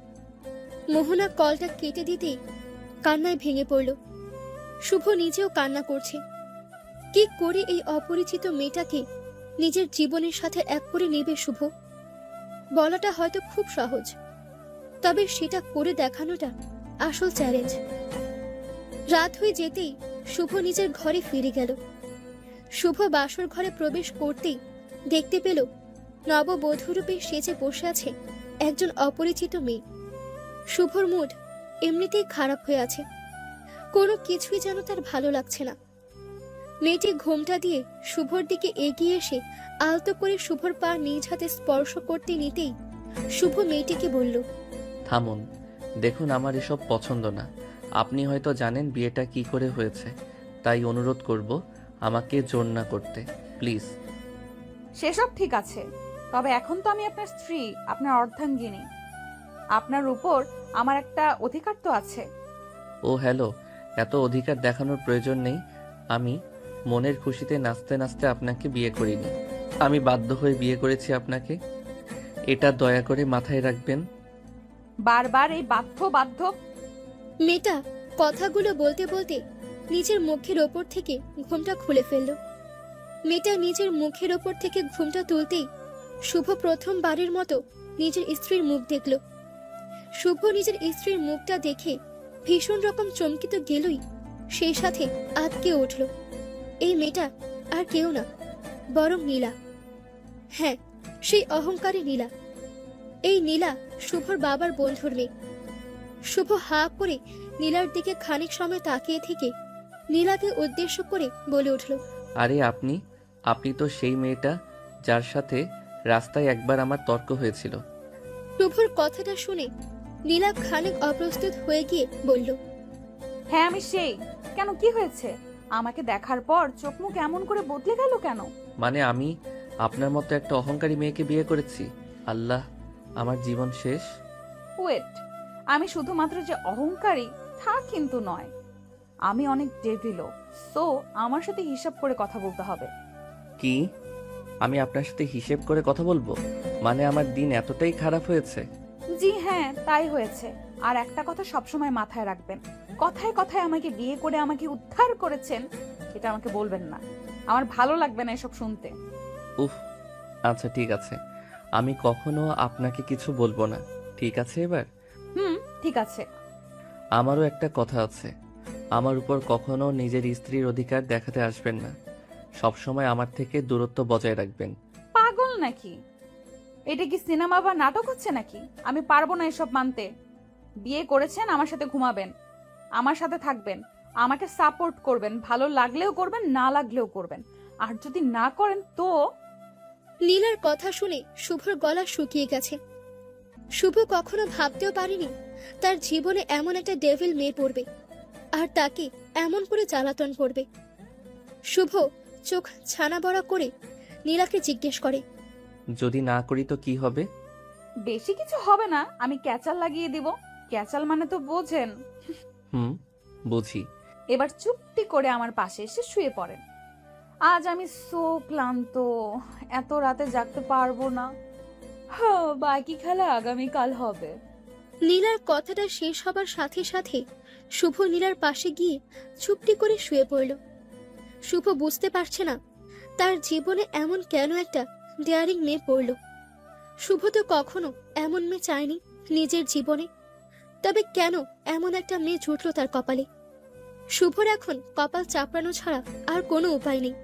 [SPEAKER 3] মোহনা কলটা কেটে দিতেই কান্নায় ভেঙে পড়ল। শুভ নিজেও কান্না করছে। কি করে এই অপরিচিত মেয়েটাকে নিজের জীবনের সাথে এক করে নেবে শুভ? বলাটা হয়তো খুব সহজ, তবে সেটা করে দেখানোটা আসল চ্যালেঞ্জ। রাত হয়ে যেতেই শুভ নিজের ঘরে ফিরে গেল। শুভ বাসর ঘরে প্রবেশ করতেই দেখতে পেল নববধূরূপে সেজে বসে আছে একজন অপরিচিত মেয়ে। শুভর মুড এমনিতেই খারাপ হয়ে আছে, কোনো কিছুই যেন তার ভালো লাগছে না। মেয়েটি ঘোমটা দিয়ে শুভর দিকে এগিয়ে এসে আলতো করে শুভর পা নিজ হাতে স্পর্শ করতে নিতেই শুভ মেয়েটিকে বলল,
[SPEAKER 2] থামুন, দেখুন আমার এসব পছন্দ না। আপনি হয়তো জানেন বিয়েটা কি করে হয়েছে, তাই অনুরোধ করব আমাকে জোর না করতে, প্লিজ।
[SPEAKER 1] সেসব ঠিক আছে, তবে এখন তো আমি আপনার স্ত্রী, আপনার অর্ধাঙ্গিনী। আপনার উপর আমার একটা অধিকার তো আছে।
[SPEAKER 2] ও হ্যালো, এত অধিকার দেখানোর প্রয়োজন নেই। আমি মনের খুশিতে নাচতে নাচতে আপনাকে বিয়ে করিনি, আমি বাধ্য হয়ে বিয়ে করেছি আপনাকে। এটা দয়া করে মাথায় রাখবেন।
[SPEAKER 1] বারবার এই বাধ্য বাধ্য।
[SPEAKER 3] মেয়েটা কথাগুলো বলতে বলতে নিজের মুখের ওপর থেকে ঘোমটা খুলে ফেলল। মেয়েটা নিজের মুখের ওপর থেকে ঘুমটা তুলতেই শুভ প্রথমবারের মতো নিজের স্ত্রীর মুখ দেখল। শুভ নিজের স্ত্রীর মুখটা দেখে ভীষণ রকম চমকিত গেলই, সেই সাথে আঁতকে উঠল। এই মেয়েটা আর কেউ না, বরং নীলা। হ্যাঁ, সেই অহংকারী নীলা। এই নীলা শুভর বাবার বন্ধুর মেয়ে। শুভ হা করে নীলার দিকে খানিক সময় তাকিয়ে থেকে নীলাকে উদ্দেশ্য করে বলে উঠল,
[SPEAKER 2] আরে আপনি তো সেই মেয়েটা যার সাথে রাস্তায় একবার আমার তর্ক হয়েছিল।
[SPEAKER 3] শুভর কথাটা শুনে নীলা খানিক অপ্রস্তুত হয়ে গিয়ে বলল,
[SPEAKER 1] হ্যাঁ আমি সেই। কেন, কি হয়েছে? আমাকে দেখার পর চোখ মুখ এমন করে বদলে গেল কেন?
[SPEAKER 2] মানে আমি আপনার মতো একটা অহংকারী মেয়েকে বিয়ে করেছি। আল্লাহ, আমার জীবন শেষ।
[SPEAKER 1] ওয়েট, আমি শুধুমাত্র যে অহংকারী তা কিন্তু নয়, আমি অনেক ডেভিলও। সো আমার সাথে হিসাব করে কথা বলতে হবে।
[SPEAKER 2] কি? আমি আপনার সাথে হিসেব করে কথা বলবো? মানে আমার দিন এতটাই খারাপ হয়েছে?
[SPEAKER 1] জি হ্যাঁ, তাই হয়েছে। আর একটা কথা সবসময় মাথায় রাখবেন, কথায় কথায় আমাকে বিয়ে করে আমাকে উদ্ধার করেছেন এটা আমাকে বলবেন না। আমার ভালো লাগবে না এসব শুনতে।
[SPEAKER 2] উফ, আচ্ছা ঠিক আছে, আমি কখনো আপনাকে কিছু বলবো না, ঠিক আছে? এবার
[SPEAKER 1] ঠিক আছে।
[SPEAKER 2] আমারও একটা কথা আছে, আমার উপর কখনো নিজের স্ত্রীর অধিকার দেখাতে আসবেন না। সবসময় আমার থেকে দূরত্ব বজায় রাখবেন।
[SPEAKER 1] পাগল নাকি? এটা কি সিনেমা বা নাটক হচ্ছে নাকি? আমি পারবো না এসব মানতে। বিয়ে করেছেন, আমার সাথে ঘুমাবেন, আমার সাথে থাকবেন, আমাকে সাপোর্ট করবেন, ভালো লাগলেও করবেন, না লাগলেও করবেন। আর যদি না করেন তো
[SPEAKER 3] নীলার কথা শুনে শুভর গলা শুকিয়ে গেছে। শুভ কখনো ভাবতেও পারেনি তার জীবনে এমন একটা ডেভিল মেয়ে পড়বে আর তাকে এমন করে জ্বালাতন করবে। শুভ চোখ ছানা বড়া করে নীলাকে জিজ্ঞেস করে,
[SPEAKER 2] যদি না করি তো কি হবে?
[SPEAKER 1] বেশি কিছু হবে না, আমি ক্যাচাল লাগিয়ে দিব। ক্যাচাল মানে তো বোঝেন।
[SPEAKER 2] বুঝি।
[SPEAKER 1] এবার চুপটি করে আমার পাশে এসে শুয়ে পড়েন। আজ আমি সো ক্লান্ত, এত রাতে জাগতে পারবো না। বাকি খেলা আগামীকাল হবে।
[SPEAKER 3] নীলার কথাটা শেষ হবার সাথে সাথে শুভ নীলার পাশে গিয়ে চুপটি করে শুয়ে পড়ল। শুভ বুঝতে পারছে না তার জীবনে এমন কেন একটা ডেয়ারিং মেয়ে পড়ল। শুভ তো কখনো এমন মেয়ে চায়নি নিজের জীবনে, তবে কেন এমন একটা মেয়ে জুটল তার কপালে? শুভর এখন কপাল চাপড়ানো ছাড়া আর কোনো উপায় নেই।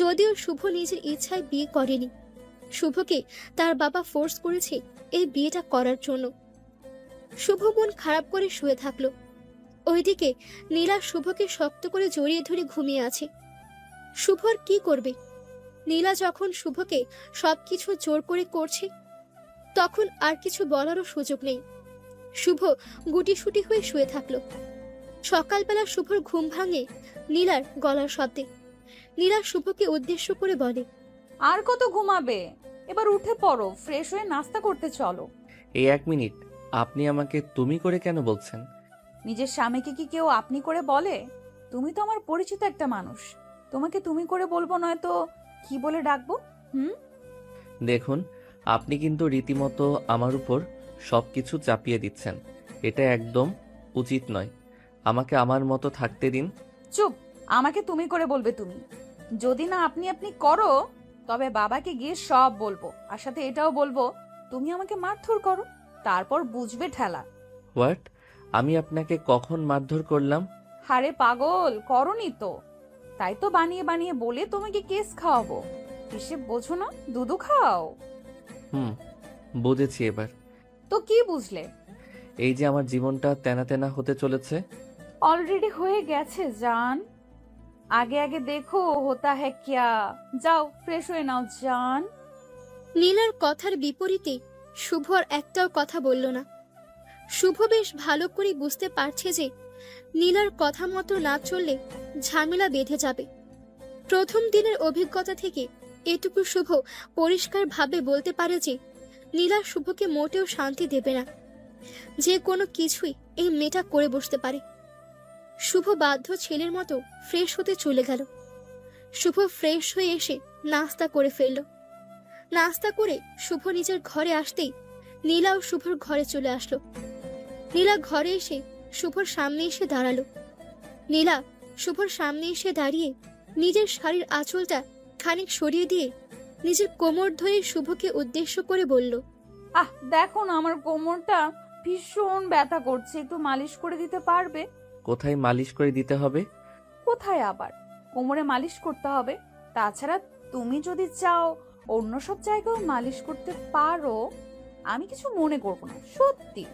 [SPEAKER 3] যদিও শুভ নিজের ইচ্ছায় বিয়ে করেনি, শুভকে তার বাবা ফোর্স করেছে এই বিয়েটা করার জন্য। শুভ মন খারাপ করে শুয়ে থাকলো। ওইদিকে নীলা শুভকে শক্ত করে জড়িয়ে ধরে ঘুমিয়ে আছে। শুভ আর কি করবে? নীলা যখন শুভকে সবকিছু জোর করে করছে, তখন আর কিছু বলারও সুযোগ নেই। শুভ গুটিসুটি হয়ে শুয়ে থাকলো। সকালবেলা শুভর ঘুম ভাঙে নীলার গলার শব্দে। নীলা শুভকে উদ্দেশ্য করে বলে,
[SPEAKER 1] আর কত ঘুমাবে? এবার উঠে পড়ো, ফ্রেশ হয়ে নাস্তা করতে চলো।
[SPEAKER 2] এই 1 মিনিট, আপনি আমাকে তুমি করে কেন বলছেন?
[SPEAKER 1] নিজের স্বামীকে কি কেউ আপনি করে বলে? তুমি তো আমার পরিচিত একটা মানুষ, তোমাকে তুমি করে বলবো নয় তো কি বলে ডাকবো?
[SPEAKER 2] দেখুন, আপনি কিন্তু রীতিমতো আমার উপর সবকিছু চাপিয়ে দিচ্ছেন। এটা একদম উচিত নয়। আমাকে আমার মতো থাকতে দিন।
[SPEAKER 1] চুপ, আমাকে তুমি করে বলবে তুমি। যদি না আপনি আপনি করো তবে বাবাকে গিয়ে সব বলবো, আর সাথে এটাও বলবো তুমি আমাকে মারধর করো, তারপর বুঝবে ঠেলা।
[SPEAKER 2] হোয়াট? আমি আপনাকে কখন মারধর করলাম?
[SPEAKER 1] হারে পাগল, করনি তো। তাই তো বানিয়ে বানিয়ে বলে তোমাকে কেস খাওয়াবো। হিসেব বোঝো না, দুধু খাও।
[SPEAKER 2] বুঝেছি এবার।
[SPEAKER 1] তো কি বুঝলে?
[SPEAKER 2] এই যে আমার জীবনটা তেনা তেনা হতে চলেছে।
[SPEAKER 1] অলরেডি হয়ে গেছে জান। আগে আগে দেখো হোতা হ্যায় ক্যা। যাও ফ্রেশ হয়ে নাও জান।
[SPEAKER 3] নীলার কথার বিপরীতে শুভ আর একটাও কথা বলল না। শুভ বেশ ভালো করে বুঝতে পারছে যে নীলার কথা মতো না চললে ঝামেলা বেঁধে যাবে। প্রথম দিনের অভিজ্ঞতা থেকে এটুকু শুভ পরিষ্কারভাবে বলতে পারে যে নীলা শুভকে মোটেও শান্তি দেবে না। যে কোনো কিছুই এই মেয়েটা করে বসতে পারে। শুভ বাধ্য ছেলের মতো ফ্রেশ হতে চলে গেল। শুভ ফ্রেশ হয়ে এসে নাস্তা করে ফেলল। নাস্তা করে শুভ নিজের ঘরে আসতেই নীলা ও শুভর ঘরে চলে আসলো। নীলা ঘরে এসে শুভর সামনে এসে দাঁড়ালো। নীলা শুভর সামনে এসে দাঁড়িয়ে নিজের শাড়ির আঁচলটা খানিক সরিয়ে দিয়ে নিজের কোমর ধরে শুভকে উদ্দেশ্য করে বলল,
[SPEAKER 1] দেখো না আমার কোমরটা ভীষণ ব্যথা করছে, একটু মালিশ করে দিতে পারবে?
[SPEAKER 2] কোথায় মালিশ করে দিতে হবে?
[SPEAKER 1] কোথায় আবার, কোমরে মালিশ করতে হবে। তাছাড়া তুমি যদি চাও অন্য সব জায়গায় মালিশ করতে পারো, আমি কিছু মনে করবো না, সত্যি।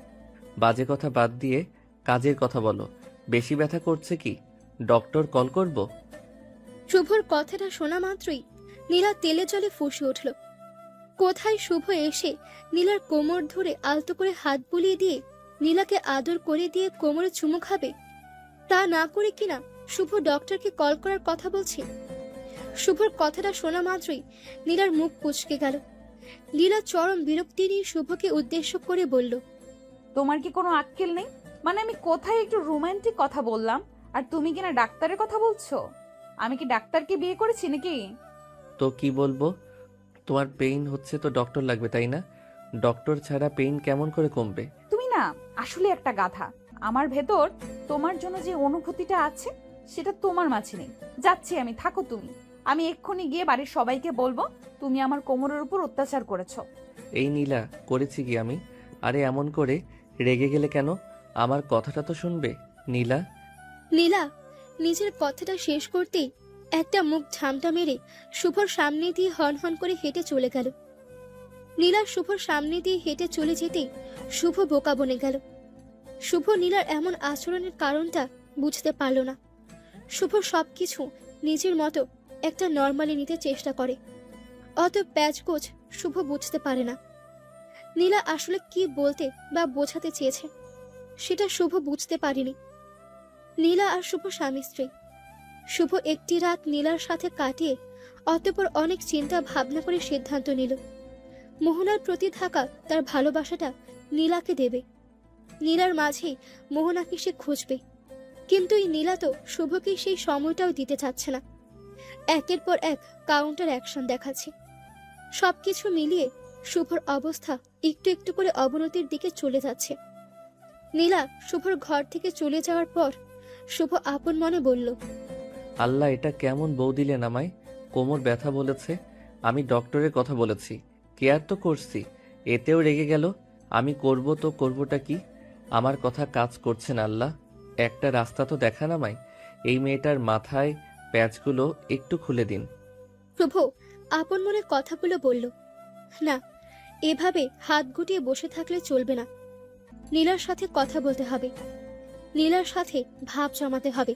[SPEAKER 2] বাজে কথা বাদ দিয়ে কাজের কথা বলো। বেশি ব্যথা করছে কি? ডক্টর কল করব?
[SPEAKER 3] শুভর কথাটা শোনা মাত্রই নীলা তেলে জলে ফুঁসে উঠল। কোথায় শুভ এসে নীলার কোমর ধরে আলতো করে হাত বুলিয়ে দিয়ে নীলাকে আদর করে দিয়ে কোমরে চুমু খাবে, তা না করে কিনা শুভ ডক্টরকে কল করার কথা বলছে। শুভর কথাটা শোনা মাত্রই নীলার মুখ কুঁচকে গেল। নীলা চরম বিরক্তি নিয়ে শুভকে উদ্দেশ্য করে বলল,
[SPEAKER 1] তোমার কি কোনো আক্কেল নেই? মানে আমি কোথায় একটু রোমান্টিক কথা বললাম আর তুমি কিনা ডাক্তারের কথা বলছো? আমি কি ডাক্তারকে বিয়ে করেছি নাকি?
[SPEAKER 2] তো কি বলবো? তোমার পেইন হচ্ছে তো ডক্টর লাগবে, তাই না? ডক্টর ছাড়া পেইন কেমন করে কমবে?
[SPEAKER 1] তুমি না আসলে একটা গাধা। আমার ভেতর তোমার জন্য যে অনুভূতিটা আছে সেটা তোমার মাঝে নেই। যাচ্ছি আমি, থাকো তুমি। আমি এক্ষুনি গিয়ে বাড়ির সবাইকে বলবো তুমি আমার কোমরের উপর অত্যাচার করেছো।
[SPEAKER 2] এই নীলা, করেছি কি আমি? আরে এমন করে রেগে গেলে কেন? আমার কথাটা তো শুনবে নীলা।
[SPEAKER 3] নীলা নিজের কথাটা শেষ করতেই একটা মুখ ঝামটা মেরে শুভর সামনে দিয়ে হনহন করে হেঁটে চলে গেল। নীলা শুভর সামনে দিয়ে হেঁটে চলে যেতেই শুভ বোকা বনে গেল। শুভ নীলার এমন আচরণের কারণটা বুঝতে পারল না। শুভ সবকিছু নিজের মতো একটা নর্মালি নিতে চেষ্টা করে, অত প্যাচগোছ শুভ বুঝতে পারে না। নীলা আসলে কি বলতে বা বোঝাতে চেয়েছে সেটা শুভ বুঝতে পারেনি। নীলা আর শুভ স্বামী স্ত্রী। শুভ একটি রাত নীলার সাথে কাটিয়ে অতঃপর অনেক চিন্তা ভাবনা করে সিদ্ধান্ত নিল মোহনার প্রতি থাকা তার ভালোবাসাটা নীলাকে দেবে। নীলার মাঝেই মোহনাকে সে খুঁজবে, কিন্তু এই নীলা তো শুভকে সেই সময়টাও দিতে চাচ্ছে না। একের পর এক কাউন্টার অ্যাকশন দেখাচ্ছে। সবকিছু মিলিয়ে শুভর অবস্থা একটু একটু করে অবনতির দিকে চলে যাচ্ছে। নীলা শুভর ঘর থেকে চলে যাওয়ার পর শুভ আপন মনে বলল,
[SPEAKER 2] আল্লাহ, এটা কেমন বউ দিলেন আমায়? কোমর ব্যথা বলেছে, আমি ডক্টরের কথা বলেছি, কেয়ার তো করছি, এতেও রেগে গেল। আমি করব তো করবটা কি? আমার কথা কাজ করছে না আল্লাহ। একটা রাস্তা তো দেখান আমায়। এই মেয়েটার মাথায় প্যাচগুলো একটু খুলে দিন।
[SPEAKER 3] শুভ আপন মনে কথাগুলো বলল, না, এভাবে হাত গুটিয়ে বসে থাকলে চলবে না। নীলার সাথে কথা বলতে হবে, নীলার সাথে ভাব জমাতে হবে।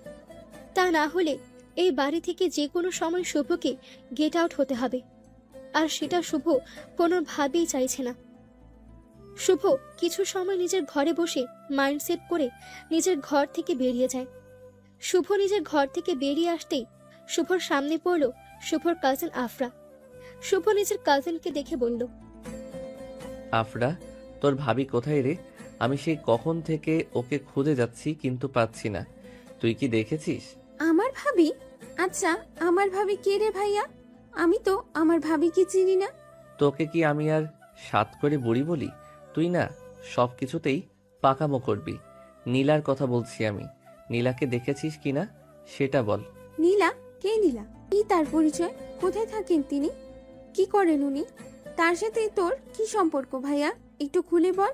[SPEAKER 3] তা না হলে এই বাড়ি থেকে যে কোনো সময় শুভকে গেট আউট হতে হবে, আর সেটা শুভ কোনোভাবেই চাইছে না। শুভ কিছু সময় নিজের ঘরে বসে মাইন্ডসেট করে নিজের ঘর থেকে বেরিয়ে যায়। শুভ নিজের ঘর থেকে বেরিয়ে আসতেই শুভর সামনে পড়ল শুভর কাজিন আফরা। শুভ নিজের কাজিনকে দেখে বলল,
[SPEAKER 2] আফরা, তোর ভাবি কোথায় রে? আমি সেই কখন থেকে ওকে খুঁজে যাচ্ছি কিন্তু পাচ্ছি না। তুই কি দেখেছিস?
[SPEAKER 9] আমার ভাবি? আচ্ছা, আমার ভাবি কে রে ভাইয়া? আমি তো আমার ভাবিকে চিনি না।
[SPEAKER 2] তোকে কি আমি আর সাত করে বুড়ি বলি? তুই না সব কিছুতেই পাকামো করবি। নীলার কথা বলছি আমি। নীলাকে দেখেছিস কিনা সেটা বল।
[SPEAKER 9] নীলা? কে নীলা? কি তার পরিচয়? কোথায় থাকেন তিনি? কি করেন উনি? তার সাথে তোর কি সম্পর্ক ভাইয়া? একটু খুলে বল,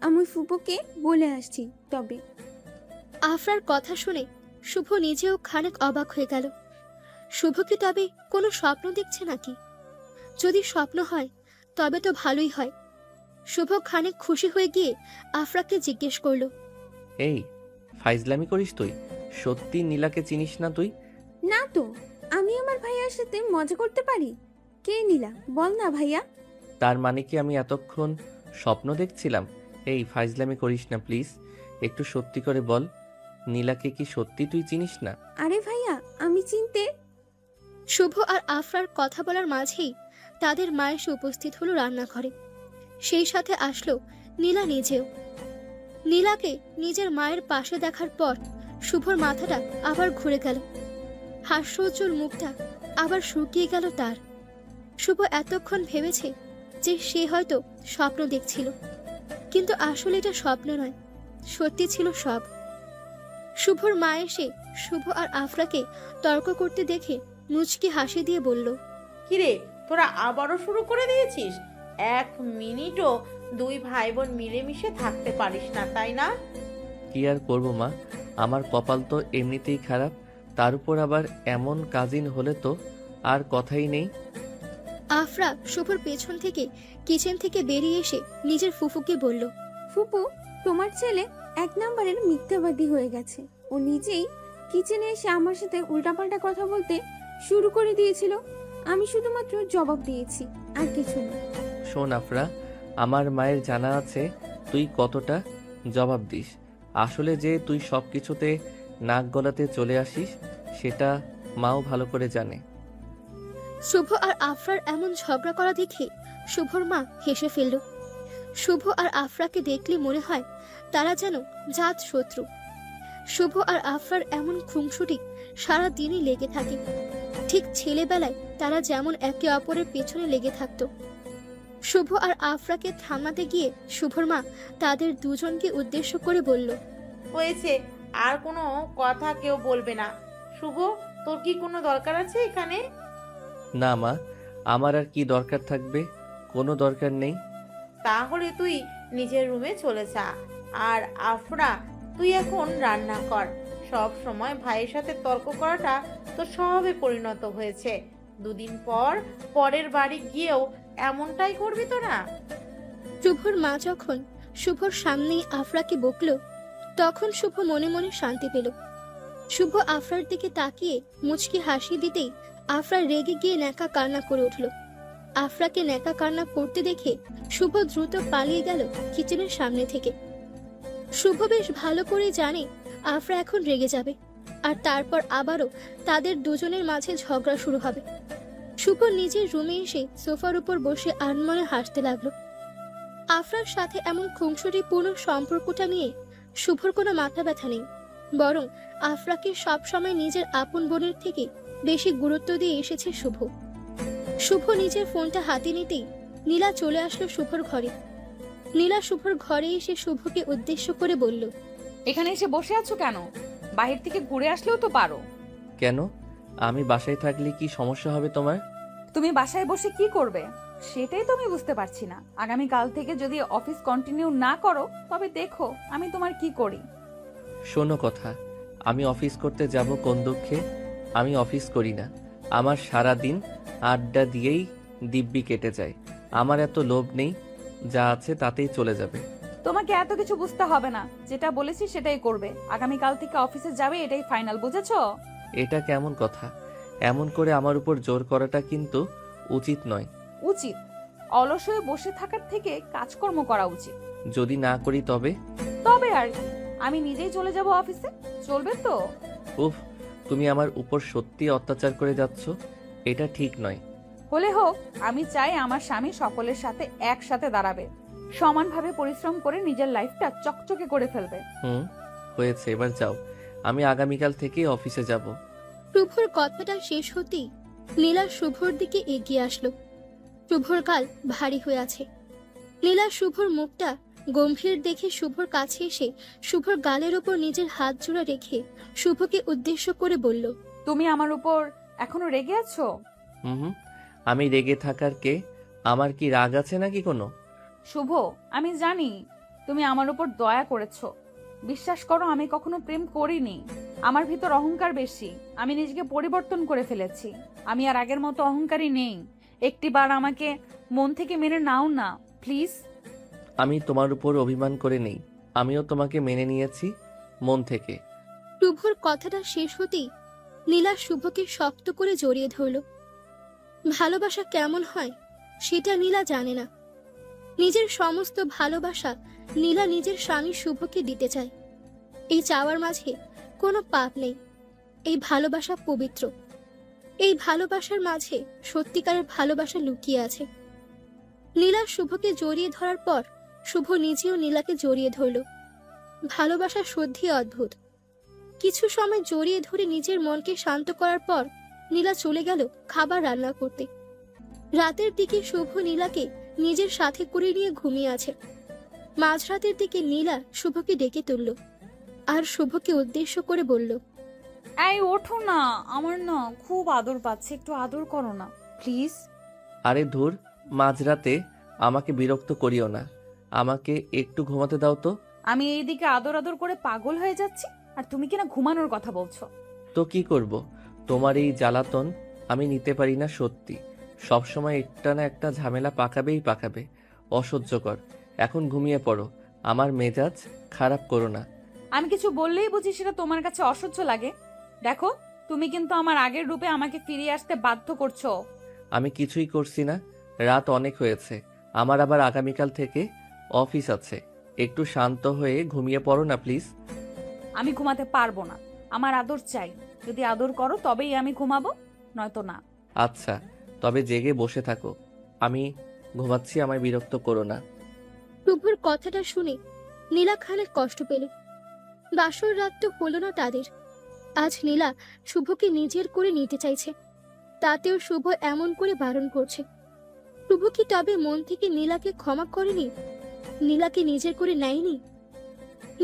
[SPEAKER 9] আমি ফুপোকে বলে আসছি তবে।
[SPEAKER 3] আফরার কথা শুনে শুভ নিজেও খানিক অবাক হয়ে গেল। শুভ কি তবে কোনো স্বপ্ন দেখছে নাকি? যদি স্বপ্ন হয় তবে তো ভালোই হয়। শুভ খানিক খুশি হয়ে গিয়ে আফরাকে জিজ্ঞেস করলো,
[SPEAKER 2] এই, ফাইজলামি করিস তুই? সত্যি নীলাকে চিনিস না তুই?
[SPEAKER 9] না তো, আমি আমার ভাইয়ার সাথে মজা করতে পারি? কে নীলা? বল না ভাইয়া।
[SPEAKER 2] তার মানে কি আমি এতক্ষণ স্বপ্ন দেখছিলাম? এই, ফাইজলামি করিস না প্লিজ, একটু সত্যি করে বল। নীলাকে কি সত্যি তুই চিনিস না?
[SPEAKER 9] আরে ভাইয়া, আমি চিনতে।
[SPEAKER 3] শুভ আর আফরার কথা বলার মাঝেই তাদের মা এসে উপস্থিত হলো রান্নাঘরে। সেই সাথে আসলো নীলা নিজেও। নীলাকে নিজের মায়ের পাশে দেখার পর শুভর মাথাটা আবার ঘুরে গেল। হাস্যোজ্জ্বল মুখটা আবার শুকিয়ে গেল তার। শুভ এতক্ষণ ভেবেছে যে সে হয়তো স্বপ্ন দেখছিল, কিন্তু আসলে এটা স্বপ্ন নয়, সত্যি ছিল সব। শুভর মা এসে শুভ আর আফরাকে তর্ক করতে দেখে মুচকি হাসি দিয়ে বলল,
[SPEAKER 4] কিরে, তোরা আবারও শুরু করে দিয়েছিস? এক মিনিটও দুই ভাই বোন মিলেমিশে থাকতে পারিস না, তাই না?
[SPEAKER 2] কি আর করবো মা, আমার কপাল তো এমনিতেই খারাপ, তার উপর আবার এমন কাজিন হলে তো আর কথাই নেই।
[SPEAKER 3] আফরা শুভর পেছন থেকে কিচেন থেকে বেরিয়ে এসে নিজের ফুফুকে বলল,
[SPEAKER 9] ফুপু, তোমার ছেলে 1 নম্বরের মিথ্যাবাদী হয়ে গেছে। ও নিজেই কিচেনে এসে আমার সাথে উল্টাপাল্টা কথা বলতে শুরু করে দিয়েছিল। আমি শুধুমাত্র জবাব দিয়েছি, আর কিছু না।
[SPEAKER 2] শোন আফরা, আমার মায়ের জানা আছে তুই কতটা জবাব দিস। আসলে যে তুই সব কিছুতে নাক গলাতে চলে আসিস সেটা মাও ভালো করে জানে।
[SPEAKER 3] শুভ আর আফরার এমন ঝগড়া করা দেখে শুভর মা হেসে ফেলল। শুভ আর আফরাকে দেখলে মনে হয় তারা যেন জাত শত্রু। শুভ আর আফরার এমন খুনসুটি সারা দিনই লেগে থাকে, ঠিক ছেলেবেলায় তারা যেমন একে অপরের পেছনে লেগে থাকতো। শুভ আর আফরাকে থামাতে গিয়ে শুভর মা তাদের দুজনকে উদ্দেশ্য করে বলল,
[SPEAKER 4] হয়েছে, আর কোনো কথা কেউ বলবে না। শুভ, তোর কি কোনো দরকার আছে এখানে?
[SPEAKER 2] না মা, আমার আর কি দরকার থাকবে, কোনো দরকার নেই।
[SPEAKER 4] তাহলে তুই নিজের রুমে চলে যা। আর আফরা, তুই এখন রান্না কর। সব সময় ভাইয়ের সাথে তর্ক করাটা তো স্বভাবে পরিণত হয়েছে। দুদিন পর পরের বাড়ি গিয়েও এমনটাই করবি তোরা?
[SPEAKER 3] শুভর মা যখন শুভর সামনেই আফরাকে বকল, তখন শুভ মনে মনে শান্তি পেল। শুভ আফরার দিকে তাকিয়ে মুচকি হাসি দিতেই আফরা রেগে গিয়ে ন্যাকা কান্না করে উঠল। আফরাকে ন্যাকা কান্না করতে দেখে শুভ দ্রুত পালিয়ে গেল কিচেনের সামনে থেকে। শুভ বেশ ভালো করে জানে আফরা এখন রেগে যাবে, আর তারপর আবারও তাদের দুজনের মাঝে ঝগড়া শুরু হবে। শুভ নিজের রুমে এসে সোফার উপর বসে আনমনে হাসতে লাগলো। আফরার সাথে এমন খুনসুটিপূর্ণ সম্পর্কটা নিয়ে শুভর কোনো মাথা ব্যথা নেই, বরং আফরাকে সবসময় নিজের আপন বোনের থেকে বেশি গুরুত্ব দিয়ে এসেছে শুভ। শুভ নিজের ফোনটা হাতে নিতেই নীলা চলে আসলো শুভর ঘরে। নীলা শুভর ঘরে এসে শুভকে উদ্দেশ্য করে বলল,
[SPEAKER 1] এখানে এসে বসে আছো কেন? বাহির থেকে ঘুরে আসলেও তো পারো।
[SPEAKER 2] কেন? আমি বাসায় থাকলে কি সমস্যা হবে তোমার?
[SPEAKER 1] তুমি বাসায় বসে কি করবে সেটাই তো আমি বুঝতে পারছি না। আগামী কাল থেকে যদি অফিস কন্টিনিউ না করো তবে দেখো আমি তোমার কি করি।
[SPEAKER 2] শোনো কথা, আমি অফিস করতে যাব কোন দুঃখে? আমি অফিস করি না, আমার সারা দিন আড্ডা দিয়েই দিব্যি কেটে যায়। আমার এত লোভ নেই, যা আছে তাতেই চলে যাবে।
[SPEAKER 1] তোমাকে এত কিছু বুঝতে হবে না, যেটা বলেছি সেটাই করবে। আগামী কাল থেকে অফিসে যাবে, এটাই ফাইনাল, বুঝেছো?
[SPEAKER 2] এটা কেমন কথা? এমন করে আমার উপর জোর করাটা কিন্তু উচিত নয়।
[SPEAKER 1] উচিত। অলস হয়ে বসে থাকার থেকে কাজকর্ম করা উচিত।
[SPEAKER 2] যদি না করি তবে?
[SPEAKER 1] তবে আর কি, আমি নিজেই চলে যাব অফিসে, চলবে তো?
[SPEAKER 2] উফ, তুমি আমার উপর সত্যি অত্যাচার করে যাচ্ছ, এটা ঠিক নয়।
[SPEAKER 1] হলে হোক, আমি চাই আমার স্বামী সকলের সাথে একসাথে দাঁড়াবে, সমানভাবে পরিশ্রম করে নিজের লাইফটা চকচকে করে ফেলবে।
[SPEAKER 2] হয়েছে, এবার যাও, আমি আগামীকাল থেকেই অফিসে যাব।
[SPEAKER 3] শুভর কথাটা শেষ হতেই নীলা শুভর দিকে এগিয়ে আসলো। শুভর গাল ভারী হয়ে আছে। নীলা শুভর মুখটা গম্ভীর দেখে শুভর কাছে এসে শুভর গালের ওপর নিজের হাত জোড়া রেখে শুভকে উদ্দেশ্য করে বলল,
[SPEAKER 1] তুমি আমার উপর এখনো রেগে আছো?
[SPEAKER 2] হুম, আমি রেগে থাকার কে? আমার কি রাগ আছে নাকি কোনো?
[SPEAKER 1] শুভ, আমি জানি তুমি আমার উপর দয়া করেছো। বিশ্বাস করো, আমি কখনো প্রেম করিনি। আমার ভিতর অহংকার বেশি, আমি নিজেকে পরিবর্তন করে ফেলেছি। আমি আর আগের মতো অহংকারী নেই। একটিবার আমাকে মন থেকে মেনে নাও না প্লিজ।
[SPEAKER 2] আমি তোমার উপর অভিমান করে নেই, আমিও তোমাকে মেনে নিয়েছি মন থেকে।
[SPEAKER 3] শুভর কথাটা শেষ হতেই নীলা শুভকে শক্ত করে জড়িয়ে ধরল। ভালোবাসা কেমন হয় সেটা নীলা জানে না। নিজের সমস্ত ভালোবাসা নীলা নিজের স্বামী শুভকে দিতে চায়। এই চাওয়ার মাঝে কোনো পাপ নেই। এই ভালোবাসা পবিত্র। এই ভালোবাসার মাঝে সত্যিকারের ভালোবাসা লুকিয়ে আছে। নীলা শুভকে জড়িয়ে ধরার পর শুভ নিজেও নীলাকে জড়িয়ে ধরল। ভালোবাসা সত্যি অদ্ভুত। কিছু সময় জড়িয়ে ধরে নিজের মনকে শান্ত করার পর নীলা চলে গেল খাবার রান্না করতে। রাতের দিকে শুভ নীলাকে নিজের সাথে করে নিয়ে ঘুমিয়ে আছে। মাঝরাতের দিকে নীলা শুভকে ডেকে তুলল আর শুভকে উদ্দেশ্য করে বলল,
[SPEAKER 1] এই ওঠো না, আমার না খুব আদর পাচ্ছে, একটু আদর করো না। প্লিজ।
[SPEAKER 2] আরে ধুর, মাঝরাতে আমাকে বিরক্ত করিও না। আমাকে একটু ঘুমাতে দাও তো।
[SPEAKER 1] আমি এইদিকে আদর আদর করে পাগল হয়ে যাচ্ছি, আর তুমি কিনা ঘুমানোর কথা বলছো।
[SPEAKER 2] তো কি করব? তোমার এই জ্বালাতন আমি নিতে পারি না সত্যি। সবসময় একটা না একটা ঝামেলা পাকাবেই পাকাবে। অসহ্যকর। এখন ঘুমিয়ে পড়ো। আমার মেজাজ খারাপ করো না।
[SPEAKER 1] আমি কিছু বললেই বুঝি সেটা তোমার কাছে অসহ্য লাগে। দেখো, তুমি কিন্তু আমার আগের রূপে আমাকে ফিরিয়ে আসতে বাধ্য করছো।
[SPEAKER 2] আমি কিছুই করছি না। রাত অনেক হয়েছে। আমার আবার আগামীকাল থেকে অফিস আছে। একটু শান্ত হয়ে ঘুমিয়ে পড়ো না প্লিজ।
[SPEAKER 1] আমি ঘুমাতে পারবো না, আমার আদর চাই। যদি আদর করো তবেই আমি ঘুমাবো, নয়তো না।
[SPEAKER 2] আচ্ছা, তবে জেগে বসে থাকো। আমি ঘুমাচ্ছি, আমায় বিরক্ত করো না।
[SPEAKER 3] শুভর কথাটা শুনে নীলা খানিক কষ্ট পেল। বাসর রাত তো হলো না তাদের। আজ নীলা শুভকে নিজের করে নিতে চাইছে, তাতেও শুভ এমন করে বারণ করছে। শুভ কি তবে মন থেকে নীলাকে ক্ষমা করেনি, নীলাকে নিজের করে নেয়নি?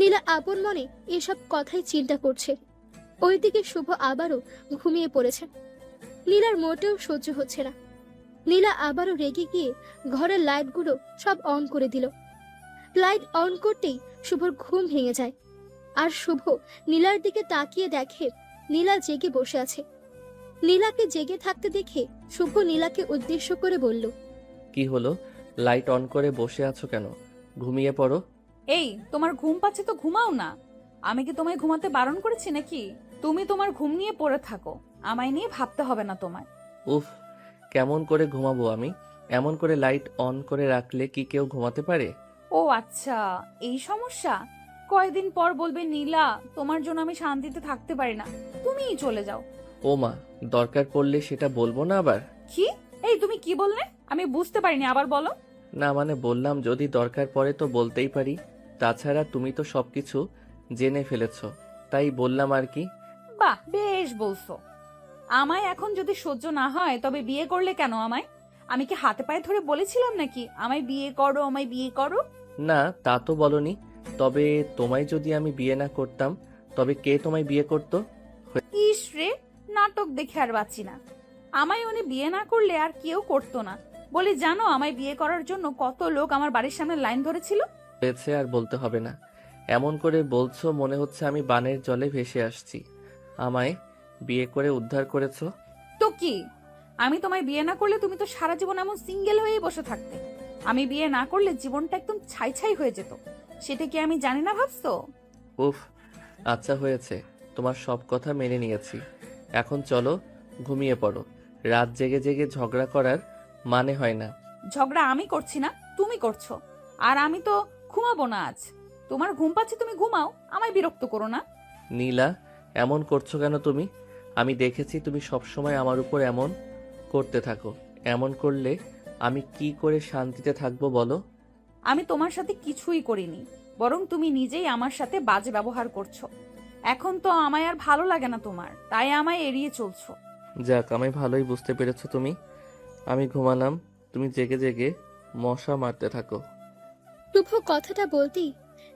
[SPEAKER 3] নীলা আপন মনে এসব কথাই চিন্তা করছে। ওইদিকে শুভ আবারও ঘুমিয়ে পড়েছে। নীলার মোটেও সহ্য হচ্ছে না। নীলা আবারও রেগে গিয়ে ঘরের লাইটগুলো সব অন করে দিল। লাইট অন করতেই শুভর ঘুম ভেঙে যায়। আর শুভ নীলার দিকে তাকিয়ে দেখে নীলা জেগে বসে আছে। নীলাকে জেগে থাকতে দেখে শুভ নীলাকে উদ্দেশ্য করে বলল,
[SPEAKER 2] কি হলো? লাইট অন করে বসে আছো কেন? ঘুমিয়ে পড়ো।
[SPEAKER 1] এই, তোমার ঘুম পাচ্ছে তো ঘুমাও না। আমি কি তোমায় ঘুমাতে বারণ করেছি নাকি? তুমি তোমার ঘুম নিয়ে পড়ে থাকো, আমায় নিয়ে ভাবতে হবে না তোমায়।
[SPEAKER 2] উফ, কেমন করে ঘুমাবো আমি? এমন করে লাইট অন করে রাখলে কি কেউ ঘুমাতে পারে?
[SPEAKER 1] ও আচ্ছা, এই সমস্যা। কয়েকদিন পর বলবে নীলা, তোমার জন্য আমি শান্তিতে থাকতে পারি না, তুমিই চলে যাও।
[SPEAKER 2] ও মা, দরকার পড়লে সেটা বলবো না আবার?
[SPEAKER 1] কি? এই তুমি কি বললে? আমি বুঝতে পারিনি, আবার বলো।
[SPEAKER 2] না মানে বললাম যদি দরকার পড়ে তো বলতেই পারি। তাছাড়া তুমি তো সবকিছু জেনে ফেলেছো, তাই বললাম আর কি।
[SPEAKER 1] বাহ, বেশ বলছো। আমায় এখন যদি সহ্য না হয় তবে বিয়ে করলে কেন আমায়? আমি কি হাতে পায়ে ধরে বলেছিলাম নাকি আমায় বিয়ে করো, আমায় বিয়ে করো?
[SPEAKER 2] না, তা তো বলনি। তবে তোমায় যদি আমি বিয়ে না করতাম তবে কে তোমায় বিয়ে করতো?
[SPEAKER 1] ইস রে, নাটক দেখে আর বাঁচি না। আমায় উনি বিয়ে না করলে আর কেউ করতো না বলে জানো, আমায় বিয়ে করার জন্য কত লোক আমার বাড়ির সামনে লাইন ধরেছিল।
[SPEAKER 2] হয়েছে, আর বলতে হবে না। এমন করে বলছো মনে হচ্ছে আমি বানের জলে ভেসে আসছি। আমায় বিয়ে করে উদ্ধার করেছো।
[SPEAKER 1] তো কি, আমি তোমায় বিয়ে না করলে তুমি তো সারা জীবন এমন সিঙ্গেল হয়েই বসে থাকতে। আমি বিয়ে না করলে জীবনটা একদম ছাই ছাই হয়ে যেত। সেটা কি আমি জানি না ভাবছো?
[SPEAKER 2] উফ, আচ্ছা হয়েছে, তোমার সব কথা মেনে নিয়েছি। এখন চলো ঘুমিয়ে পড়ো। রাত জেগে জেগে ঝগড়া করার মানে হয় না।
[SPEAKER 1] ঝগড়া আমি করছি না, তুমি করছো। আর আমি তো ঘুমাবো না আজ। তোমার ঘুম পাচ্ছে, তুমি ঘুমাও, আমায় বিরক্ত করো না।
[SPEAKER 2] নীলা, এমন করছো কেন তুমি? আমি দেখেছি তুমি সবসময় আমার উপর এমন করতে থাকো। এমন করলে আমি কি করে শান্তিতে থাকবো বলো?
[SPEAKER 1] আমি তোমার সাথে কিছুই করিনি, বরং তুমি নিজেই আমার সাথে বাজে ব্যবহার করছো। এখন তো আমায় আর ভালো লাগে না তোমার, তাই আমায় এড়িয়ে চলছো।
[SPEAKER 2] যাক, আমি ভালোই বুঝতে পেরেছো তুমি। আমি ঘুমালাম, তুমি জেগে জেগে মশা মারতে থাকো।
[SPEAKER 3] শুভ কথাটা বলতেই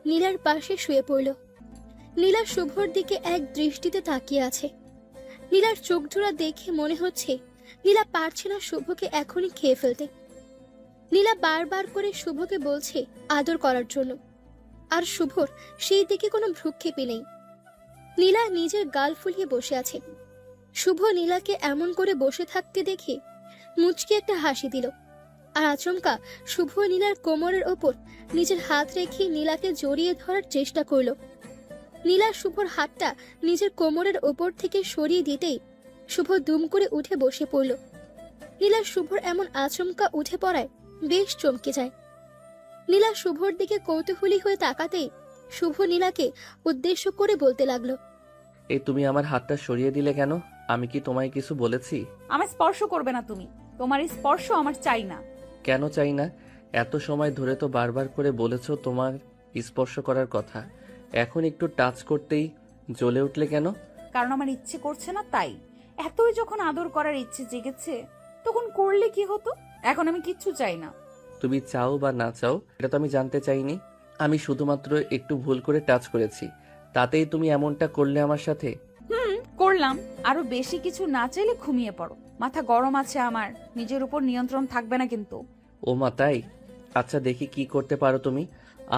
[SPEAKER 3] নীলার পাশে শুয়ে পড়ল। নীলা শুভর দিকে এক দৃষ্টিতে তাকিয়ে আছে। নীলার চোখ জোড়া দেখে মনে হচ্ছে নীলা পারছে না শুভকে এখনই খেয়ে ফেলতে। নীলা বারবার করে শুভকে বলছে আদর করার জন্য, আর শুভর সেই দিকে কোনো ভ্রুক্ষেপই নেই। নীলা নিজের গাল ফুলিয়ে বসে আছে। শুভ নীলাকে এমন করে বসে থাকতে দেখে মুচকি একটা হাসি দিল, আর আচমকা শুভ নীলার কোমরের ওপর নিজের হাত রেখে নীলাকে জড়িয়ে ধরার চেষ্টা করলো। নীলা শুভর হাতটা নিজের কোমরের ওপর থেকে সরিয়ে দিতেই শুভ দুম করে উঠে বসে পড়ল। নীলা শুভর এমন আচমকা উঠে পড়ায় বেশ চমকে যায়। নীলা শুভর দিকে কৌতূহলী হয়ে তাকাতেই শুভ নীলাকে উদ্দেশ্য করে বলতে লাগলো,
[SPEAKER 2] এই তুমি আমার হাতটা সরিয়ে দিলে কেন? আমি কি তোমায় কিছু বলেছি?
[SPEAKER 1] আমায় স্পর্শ করবে না তুমি, তোমার এই স্পর্শ আমার চাই না।
[SPEAKER 2] কেন চাই না? এত সময় ধরে তো বারবার করে বলেছো তোমার স্পর্শ করার কথা। এখন একটু টাচ করতেই জ্বলে উঠলে কেন?
[SPEAKER 1] কারণ আমার ইচ্ছে করছে না, তাই। এতই যখন আদর করার ইচ্ছে জেগেছে তখন করলে কি হতো? এখন আমি কিচ্ছু চাই না।
[SPEAKER 2] তুমি চাও বা না চাও এটা তো আমি জানতে চাইনি। আমি শুধুমাত্র একটু ভুল করে টাচ করেছি, তাতেই তুমি এমনটা করলে আমার সাথে।
[SPEAKER 1] করলাম। আরো বেশি কিছু না চাইলে ঘুমিয়ে পড়ো, মাথা গরম আছে আমার, নিজের উপর নিয়ন্ত্রণ থাকবে না কিন্তু।
[SPEAKER 2] ও মা তাই? আচ্ছা দেখি কি করতে পারো তুমি।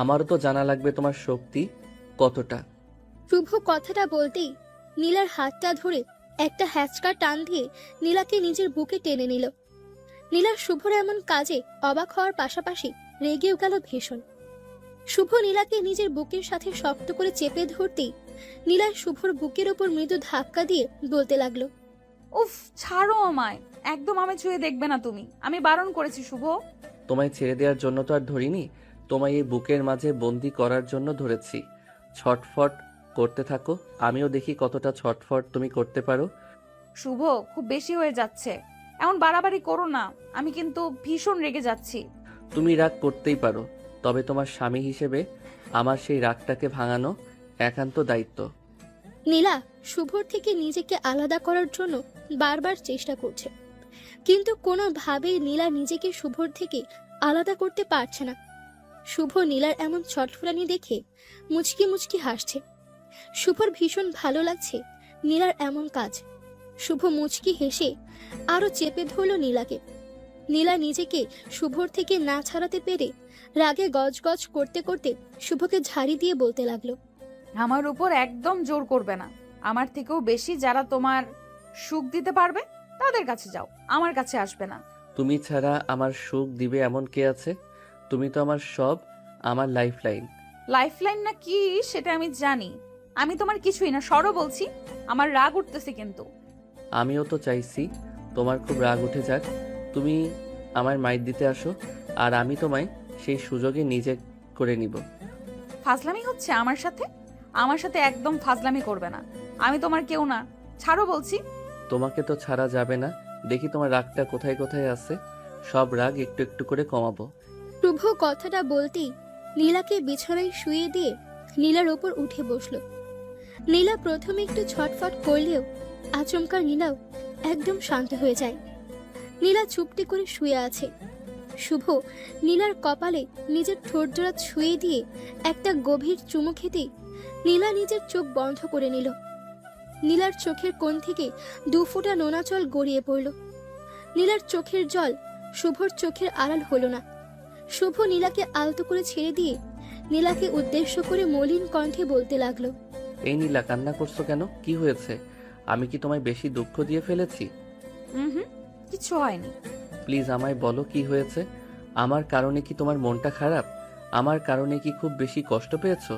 [SPEAKER 2] আমারও তো জানা লাগবে তোমার শক্তি কতটা।
[SPEAKER 3] শুভ কথাটা বলতেই নীলার হাতটা ধরে একটা হ্যাচকা টান দিয়ে নীলাকে নিজের বুকে টেনে নিল। নীলার শুভর এমন কাজে অবাক হওয়ার পাশাপাশি রেগেও গেল ভীষণ। শুভ নীলাকে নিজের বুকের সাথে শক্ত করে চেপে ধরতেই নীলা শুভর বুকের ওপর মৃদু ধাক্কা দিয়ে বলতে লাগলো,
[SPEAKER 1] উফ, ছাড়ো আমায়, একদম আমি ছুঁয়ে দেখবে না তুমি, আমি বারণ করেছি শুভ।
[SPEAKER 2] তোমায় ছেড়ে দেওয়ার জন্য তো আর ধরিনি, তোমায় এই বুকের মাঝে বন্দি করার জন্য ধরেছি। ছটফট করতে থাকো, আমিও দেখি কতটা ছটফট তুমি করতে পারো।
[SPEAKER 1] শুভ, খুব বেশি হয়ে যাচ্ছে, এমন বাড়াবাড়ি করো না, আমি কিন্তু ভীষণ রেগে যাচ্ছি।
[SPEAKER 2] তুমি রাগ করতেই পারো, তবে তোমার স্বামী হিসেবে আমার সেই রাগটাকে ভাঙানো একান্ত দায়িত্ব।
[SPEAKER 3] নীলা শুভর থেকে নিজেকে আলাদা করার জন্য বারবার চেষ্টা করছে, কিন্তু কোনোভাবেই নীলা নিজেকে শুভর থেকে আলাদা করতে পারছে না। শুভ নীলার এমন ছটফটানি দেখে মুচকি মুচকি হাসছে। শুভর ভীষণ ভালো লাগছে নীলার এমন কাজ। শুভ মুচকি হেসে আরো চেপে ধরল নীলাকে। নীলা নিজেকে শুভর থেকে না ছাড়াতে পেরে রাগে গজগজ করতে করতে শুভকে ঝাড়ি দিয়ে বলতে লাগলো,
[SPEAKER 1] আমার উপর একদম জোর করবে না, আমার থেকেও বেশি যারা তোমার সুখ দিতে পারবে তাদের কাছে যাও, আমার কাছে আসবে না।
[SPEAKER 2] তুমি ছাড়া আমার সুখ দিবে এমন কে আছে? তুমি তো আমার সব, আমার লাইফ লাইন।
[SPEAKER 1] লাইফলাইন না কি সেটা আমি জানি, আমি তোমার কিছুই না, সরো বলছি, আমার রাগ উঠতেছে কিন্তু।
[SPEAKER 2] আমিও তো চাইছি তোমার খুব রাগ উঠে যাক, তুমি আমার মাইর দিতে আসো, আর আমি তোমায় সেই সুযোগে নিজে করে নিব।
[SPEAKER 1] ফাজলামি হচ্ছে আমার সাথে, আমার সাথে একদম ফাজলামি করবে না, আমি তোমার কেউ না, ছাড়ো বলছি।
[SPEAKER 2] তোমাকে তো ছাড়া যাবে না, দেখি তোমার রাগটা কোথায় কোথায় আছে, সব রাগ একটু একটু করে কমাবো।
[SPEAKER 3] শুভ কথাটা বলতেই নীলাকে বিছানায় শুয়ে দিয়ে নীলার ওপর উঠে বসল। নীলা প্রথমে একটু ছটফট করলেও আচমকা নীলাও একদম শান্ত হয়ে যায়। নীলা চুপটি করে শুয়ে আছে। শুভ নীলার কপালে নিজের ঠোঁট জোড়া ছুঁয়ে দিয়ে একটা গভীর চুমু খেতেই নীলা নিজের চোখ বন্ধ করে নিল। নীলার চোখের কোণ থেকে 2 ফোঁটা নোনা জল গড়িয়ে পড়ল। নীলার চোখের জল শুভর চোখের আড়াল হলো না। শুভ নীলাকে আলতো করে ছেড়ে দিয়ে নীলাকে উদ্দেশ্য করে মলিন কণ্ঠে বলতে লাগলো,
[SPEAKER 2] এই নীলা, কান্না করছো কেন? কি হয়েছে? আমি কি তোমায় বেশি দুঃখ দিয়ে ফেলেছি?
[SPEAKER 1] হুম, কিছু হয়নি।
[SPEAKER 2] প্লিজ আমায় বলো কি হয়েছে। আমার কারণে কি তোমার মনটা খারাপ? আমার কারণে কি খুব বেশি কষ্ট পেয়েছো?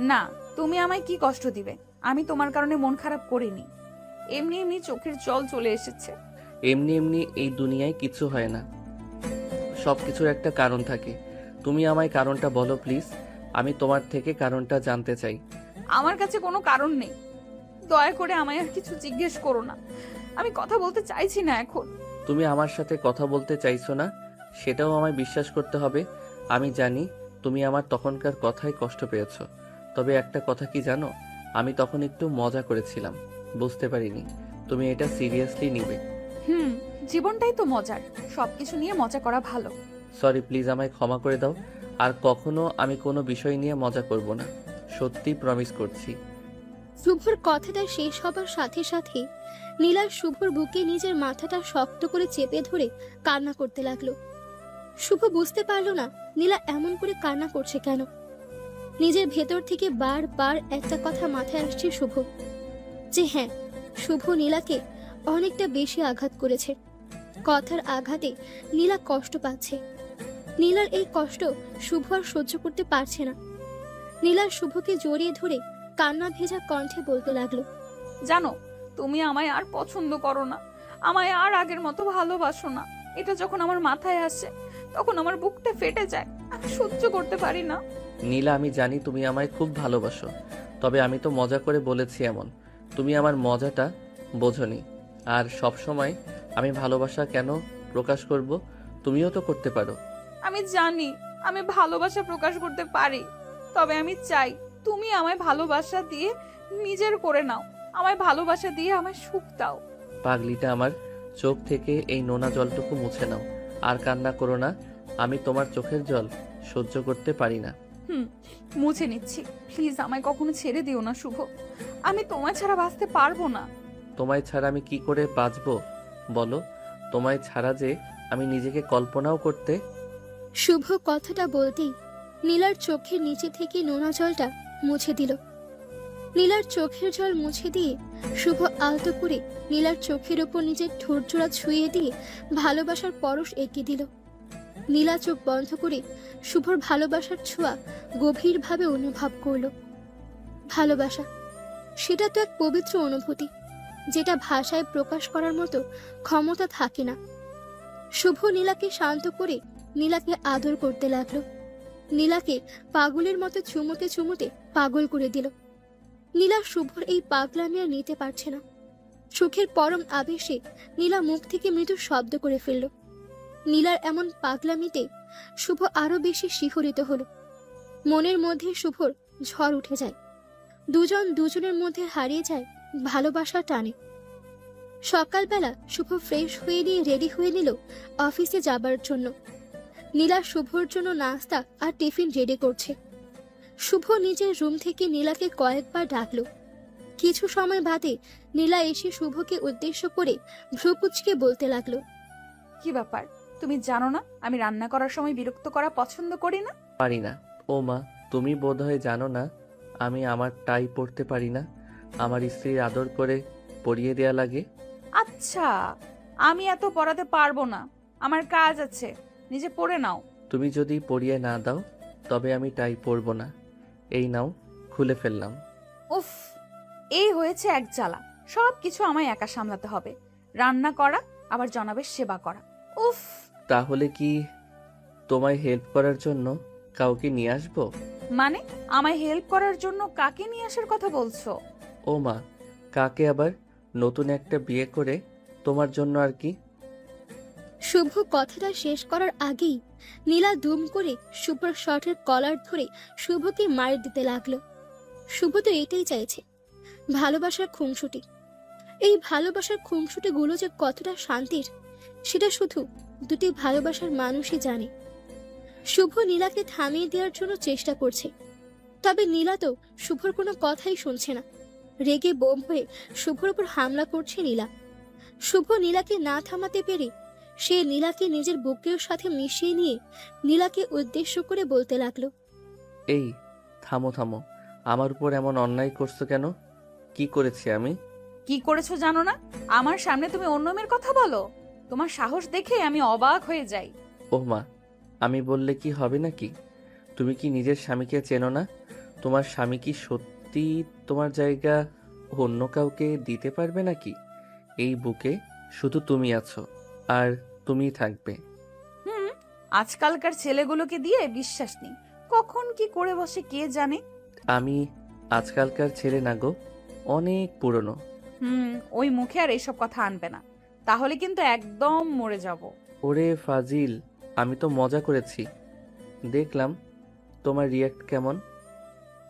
[SPEAKER 1] না, তুমি আমায় কি কষ্ট দিবে, আমি তোমার কারণে মন খারাপ করিনি, এমনি এমনি চোখের জল চলে এসেছে।
[SPEAKER 2] এমনি এমনি এই দুনিয়ায় কিছু হয় না, সব কিছুর একটা কারণ থাকে। তুমি আমায় কারণটা বলো প্লিজ, আমি তোমার থেকে কারণটা জানতে চাই।
[SPEAKER 1] আমার কাছে কোনো কারণ নেই, দয়া করে আমায় আর কিছু জিজ্ঞেস করো না, আমি কথা বলতে চাইছি না এখন।
[SPEAKER 2] তুমি আমার সাথে কথা বলতে চাইছো না, সেটাও আমায় বিশ্বাস করতে হবে। আমি জানি তুমি আমার তখনকার কথায় কষ্ট পেয়েছো, তবে একটা কথা কি জানো, আমি তখন একটু মজা করেছিলাম, বুঝতে পারিনি তুমি এটা সিরিয়াসলি নিবে।
[SPEAKER 1] জীবনটাই তো মজার, সবকিছু নিয়ে মজা করা ভালো।
[SPEAKER 2] সরি, প্লিজ আমায় ক্ষমা করে দাও, আর কখনো আমি কোনো বিষয় নিয়ে মজা করব না, সত্যি প্রমিস করছি।
[SPEAKER 3] শুভর কথাটা শেষ হবার সাথে সাথে নীলা শুভর বুকে নিজের মাথাটা শক্ত করে চেপে ধরে কান্না করতে লাগলো। শুভ বুঝতে পারলো না নীলা এমন করে কান্না করছে কেন। নিজের ভেতর থেকে বারবার একটা কথা মাথায় আসছে শুভ, যে হ্যাঁ, শুভ নীলাকে অনেকটা বেশি আঘাত করেছে। কথার আঘাতে নীলা কষ্ট পাচ্ছে। নীলার এই কষ্ট শুভ আর সহ্য করতে পারছে না। নীলা শুভকে জড়িয়ে ধরে কান্না ভেজা কণ্ঠে বলতে লাগলো,
[SPEAKER 1] জানো, তুমি আমায় আর পছন্দ করো না, আমায় আর আগের মতো ভালোবাসো না। এটা যখন আমার মাথায় আসে তখন আমার বুকটা ফেটে যায়, আমি সহ্য করতে পারি না।
[SPEAKER 2] নীলা, আমি জানি তুমি আমায় খুব ভালোবাসো, তবে আমি তো মজা করে বলেছি এমন, তুমি আমার মজাটা বোঝনি। আর সব সময় আমি ভালোবাসা কেন প্রকাশ করব, তুমিও তো করতে পারো।
[SPEAKER 1] আমি জানি আমি ভালোবাসা প্রকাশ করতে পারি, তবে আমি চাই তুমি আমায় ভালোবাসা দিয়ে নিজের করে নাও, আমায় ভালোবাসা দিয়ে আমায় সুখ দাও।
[SPEAKER 2] পাগলিটা, আমার চোখ থেকে এই নোনা জলটুকু মুছে নাও, আর কান্না করো না, আমি তোমার চোখের জল সহ্য করতে পারি না।
[SPEAKER 1] মুছে নিচ্ছি, প্লিজ আমায় কখনো ছেড়ে দিও না শুভ, আমি তোমায় ছাড়া বাঁচতে পারবো না।
[SPEAKER 2] তোমায় ছাড়া আমি কি করে বাঁচবো বলো, তোমায় ছাড়া যে আমি নিজেকে কল্পনাও করতে।
[SPEAKER 3] শুভ কথাটা বলতেই নীলার চোখের নিচে থেকে নোনা জলটা মুছে দিল। নীলার চোখের জল মুছে দিয়ে শুভ আলতো করে নীলার চোখের ওপর নিজের ঠোঁটজোড়া ছুঁয়ে দিয়ে ভালোবাসার পরশ এঁকে দিল। নীলা চোখ বন্ধ করে শুভর ভালোবাসার ছোঁয়া গভীরভাবে অনুভব করল। ভালোবাসা, সেটা তো এক পবিত্র অনুভূতি, যেটা ভাষায় প্রকাশ করার মতো ক্ষমতা থাকে না। শুভ নীলাকে শান্ত করে নীলাকে আদর করতে লাগলো। নীলাকে পাগলের মতো চুমোতে চুমোতে পাগল করে দিল। নীলা শুভর এই পাগলামি আর নিতে পারছে না। সুখের পরম আবেশে নীলা মুখ থেকে মৃদু শব্দ করে ফেলল। নীলার এমন পাগলামিতে শুভ আরো বেশি শিহরিত হলো। মনের মধ্যে শুভর ঝড় উঠে যায়। দুজন দুজনের মধ্যে হারিয়ে যায় ভালোবাসার টানে। সকালবেলা শুভ ফ্রেশ হয়ে নিয়ে রেডি হয়ে নিল অফিসে যাবার জন্য। নীলা শুভর জন্য নাস্তা আর টিফিন রেডি করছে। শুভ নিজের রুম থেকে নীলাকে কয়েকবার ডাকলো। কিছু সময় বাদে নীলা এসে শুভকে উদ্দেশ্য করে ভ্রু কুঁচকে বলতে লাগলো,
[SPEAKER 1] কি ব্যাপার, তুমি জানো না আমি রান্না করার সময় বিরক্ত করা পছন্দ করি না?
[SPEAKER 2] পারি না। ও মা, তুমি বোধহয় জানো না আমি আমার টাই পরতে পারি না। আমার স্ত্রীর আদর করে পরিয়ে দেয়া লাগে।
[SPEAKER 1] আচ্ছা, আমি এত পড়াতে পারবো না, আমার কাজ আছে, নিজে পড়ে নাও।
[SPEAKER 2] তুমি যদি পরিয়ে না দাও তবে আমি টাই পরবো না। এই নাও, খুলে ফেললাম।
[SPEAKER 1] উফ, এই হয়েছে এক জ্বালা, সব কিছু আমায় একা সামলাতে হবে, রান্না করা আবার জনাবের সেবা করা। উফ।
[SPEAKER 2] তাহলে কি তোমায় হেল্প করার জন্য কাউকে নিয়ে আসবো?
[SPEAKER 1] মানে আমায় হেল্প করার জন্য কাকে নিয়ে আসার কথা বলছো?
[SPEAKER 2] ও মা, কাকে আবার? নতুন একটা বিয়ে করে তোমার জন্য আর কি।
[SPEAKER 3] শুভ কথাটা শেষ করার আগেই নীলা দুম করে শুভর শার্টের কলার ধরে শুভকে মার দিতে লাগলো। শুভ তো এটাই চাইছে, ভালোবাসার খুনসুটি। এই ভালোবাসার খুনসুটি গুলো যে কতটা শান্তির, সেটা শুধু দুটি ভালোবাসার মানুষই জানে। শুভ নীলাকে থামিয়ে দেওয়ার জন্য চেষ্টা করছে, তবে নীলা তো শুভর কোনো কথাই শুনছে না। রেগে বোম হয়ে শুভর উপর হামলা করছে নীলা। শুভ নীলাকে না থামাতে পেরে সে নীলাকে নিজের বুকের সাথে মিশিয়ে নিয়ে নীলাকে উদ্দেশ্য করে বলতে লাগলো,
[SPEAKER 2] এই থামো থামো, আমার উপর এমন অন্যায় করছো কেন? কি করেছি আমি?
[SPEAKER 1] কি করেছো জানো না? আমার সামনে তুমি অন্য মেয়ের কথা বলো? তোমার সাহস দেখে আমি অবাক হয়ে যাই।
[SPEAKER 2] ও মা, আমি বললে কি হবে নাকি? তুমি কি নিজের স্বামীকে চেনো না? তোমার স্বামী কি সত্যি তোমার জায়গা অন্য কাউকে দিতে পারবে নাকি? এই বুকে শুধু তুমি আছো, আর তুমিই থাকবে।
[SPEAKER 1] আজকালকার ছেলেগুলোকে দিয়ে বিশ্বাস নেই, কখন কি করে বসে কে জানে।
[SPEAKER 2] আমি আজকালকার ছেলে না গো, অনেক পুরনো।
[SPEAKER 1] ওই মুখে আর এইসব কথা আনবে না, তাহলে কিন্তু একদম মরে যাব।
[SPEAKER 2] ওরে ফাজিল, আমি তো মজা করেছি। দেখলাম তোমার রিয়াক্ট কেমন।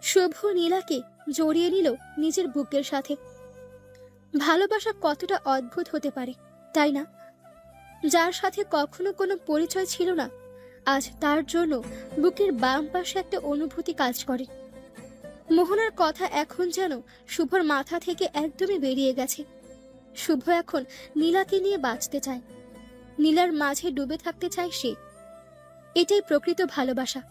[SPEAKER 3] শুভ নীলাকে জড়িয়ে নিল নিজের বুকের সাথে। ভালোবাসা কতটা অদ্ভুত হতে পারে, তাই না? যার সাথে কখনো কোনো পরিচয় ছিল না, আজ তার জন্য বুকের বাম পাশে একটা অনুভূতি কাজ করে। মোহনার কথা এখন যেন শুভর মাথা থেকে একদমই বেরিয়ে গেছে। শুভ এখন নীলাকে নিয়ে বাঁচতে চায়, নীলার মাঝে ডুবে থাকতে চায় সে। এটাই প্রকৃত ভালোবাসা।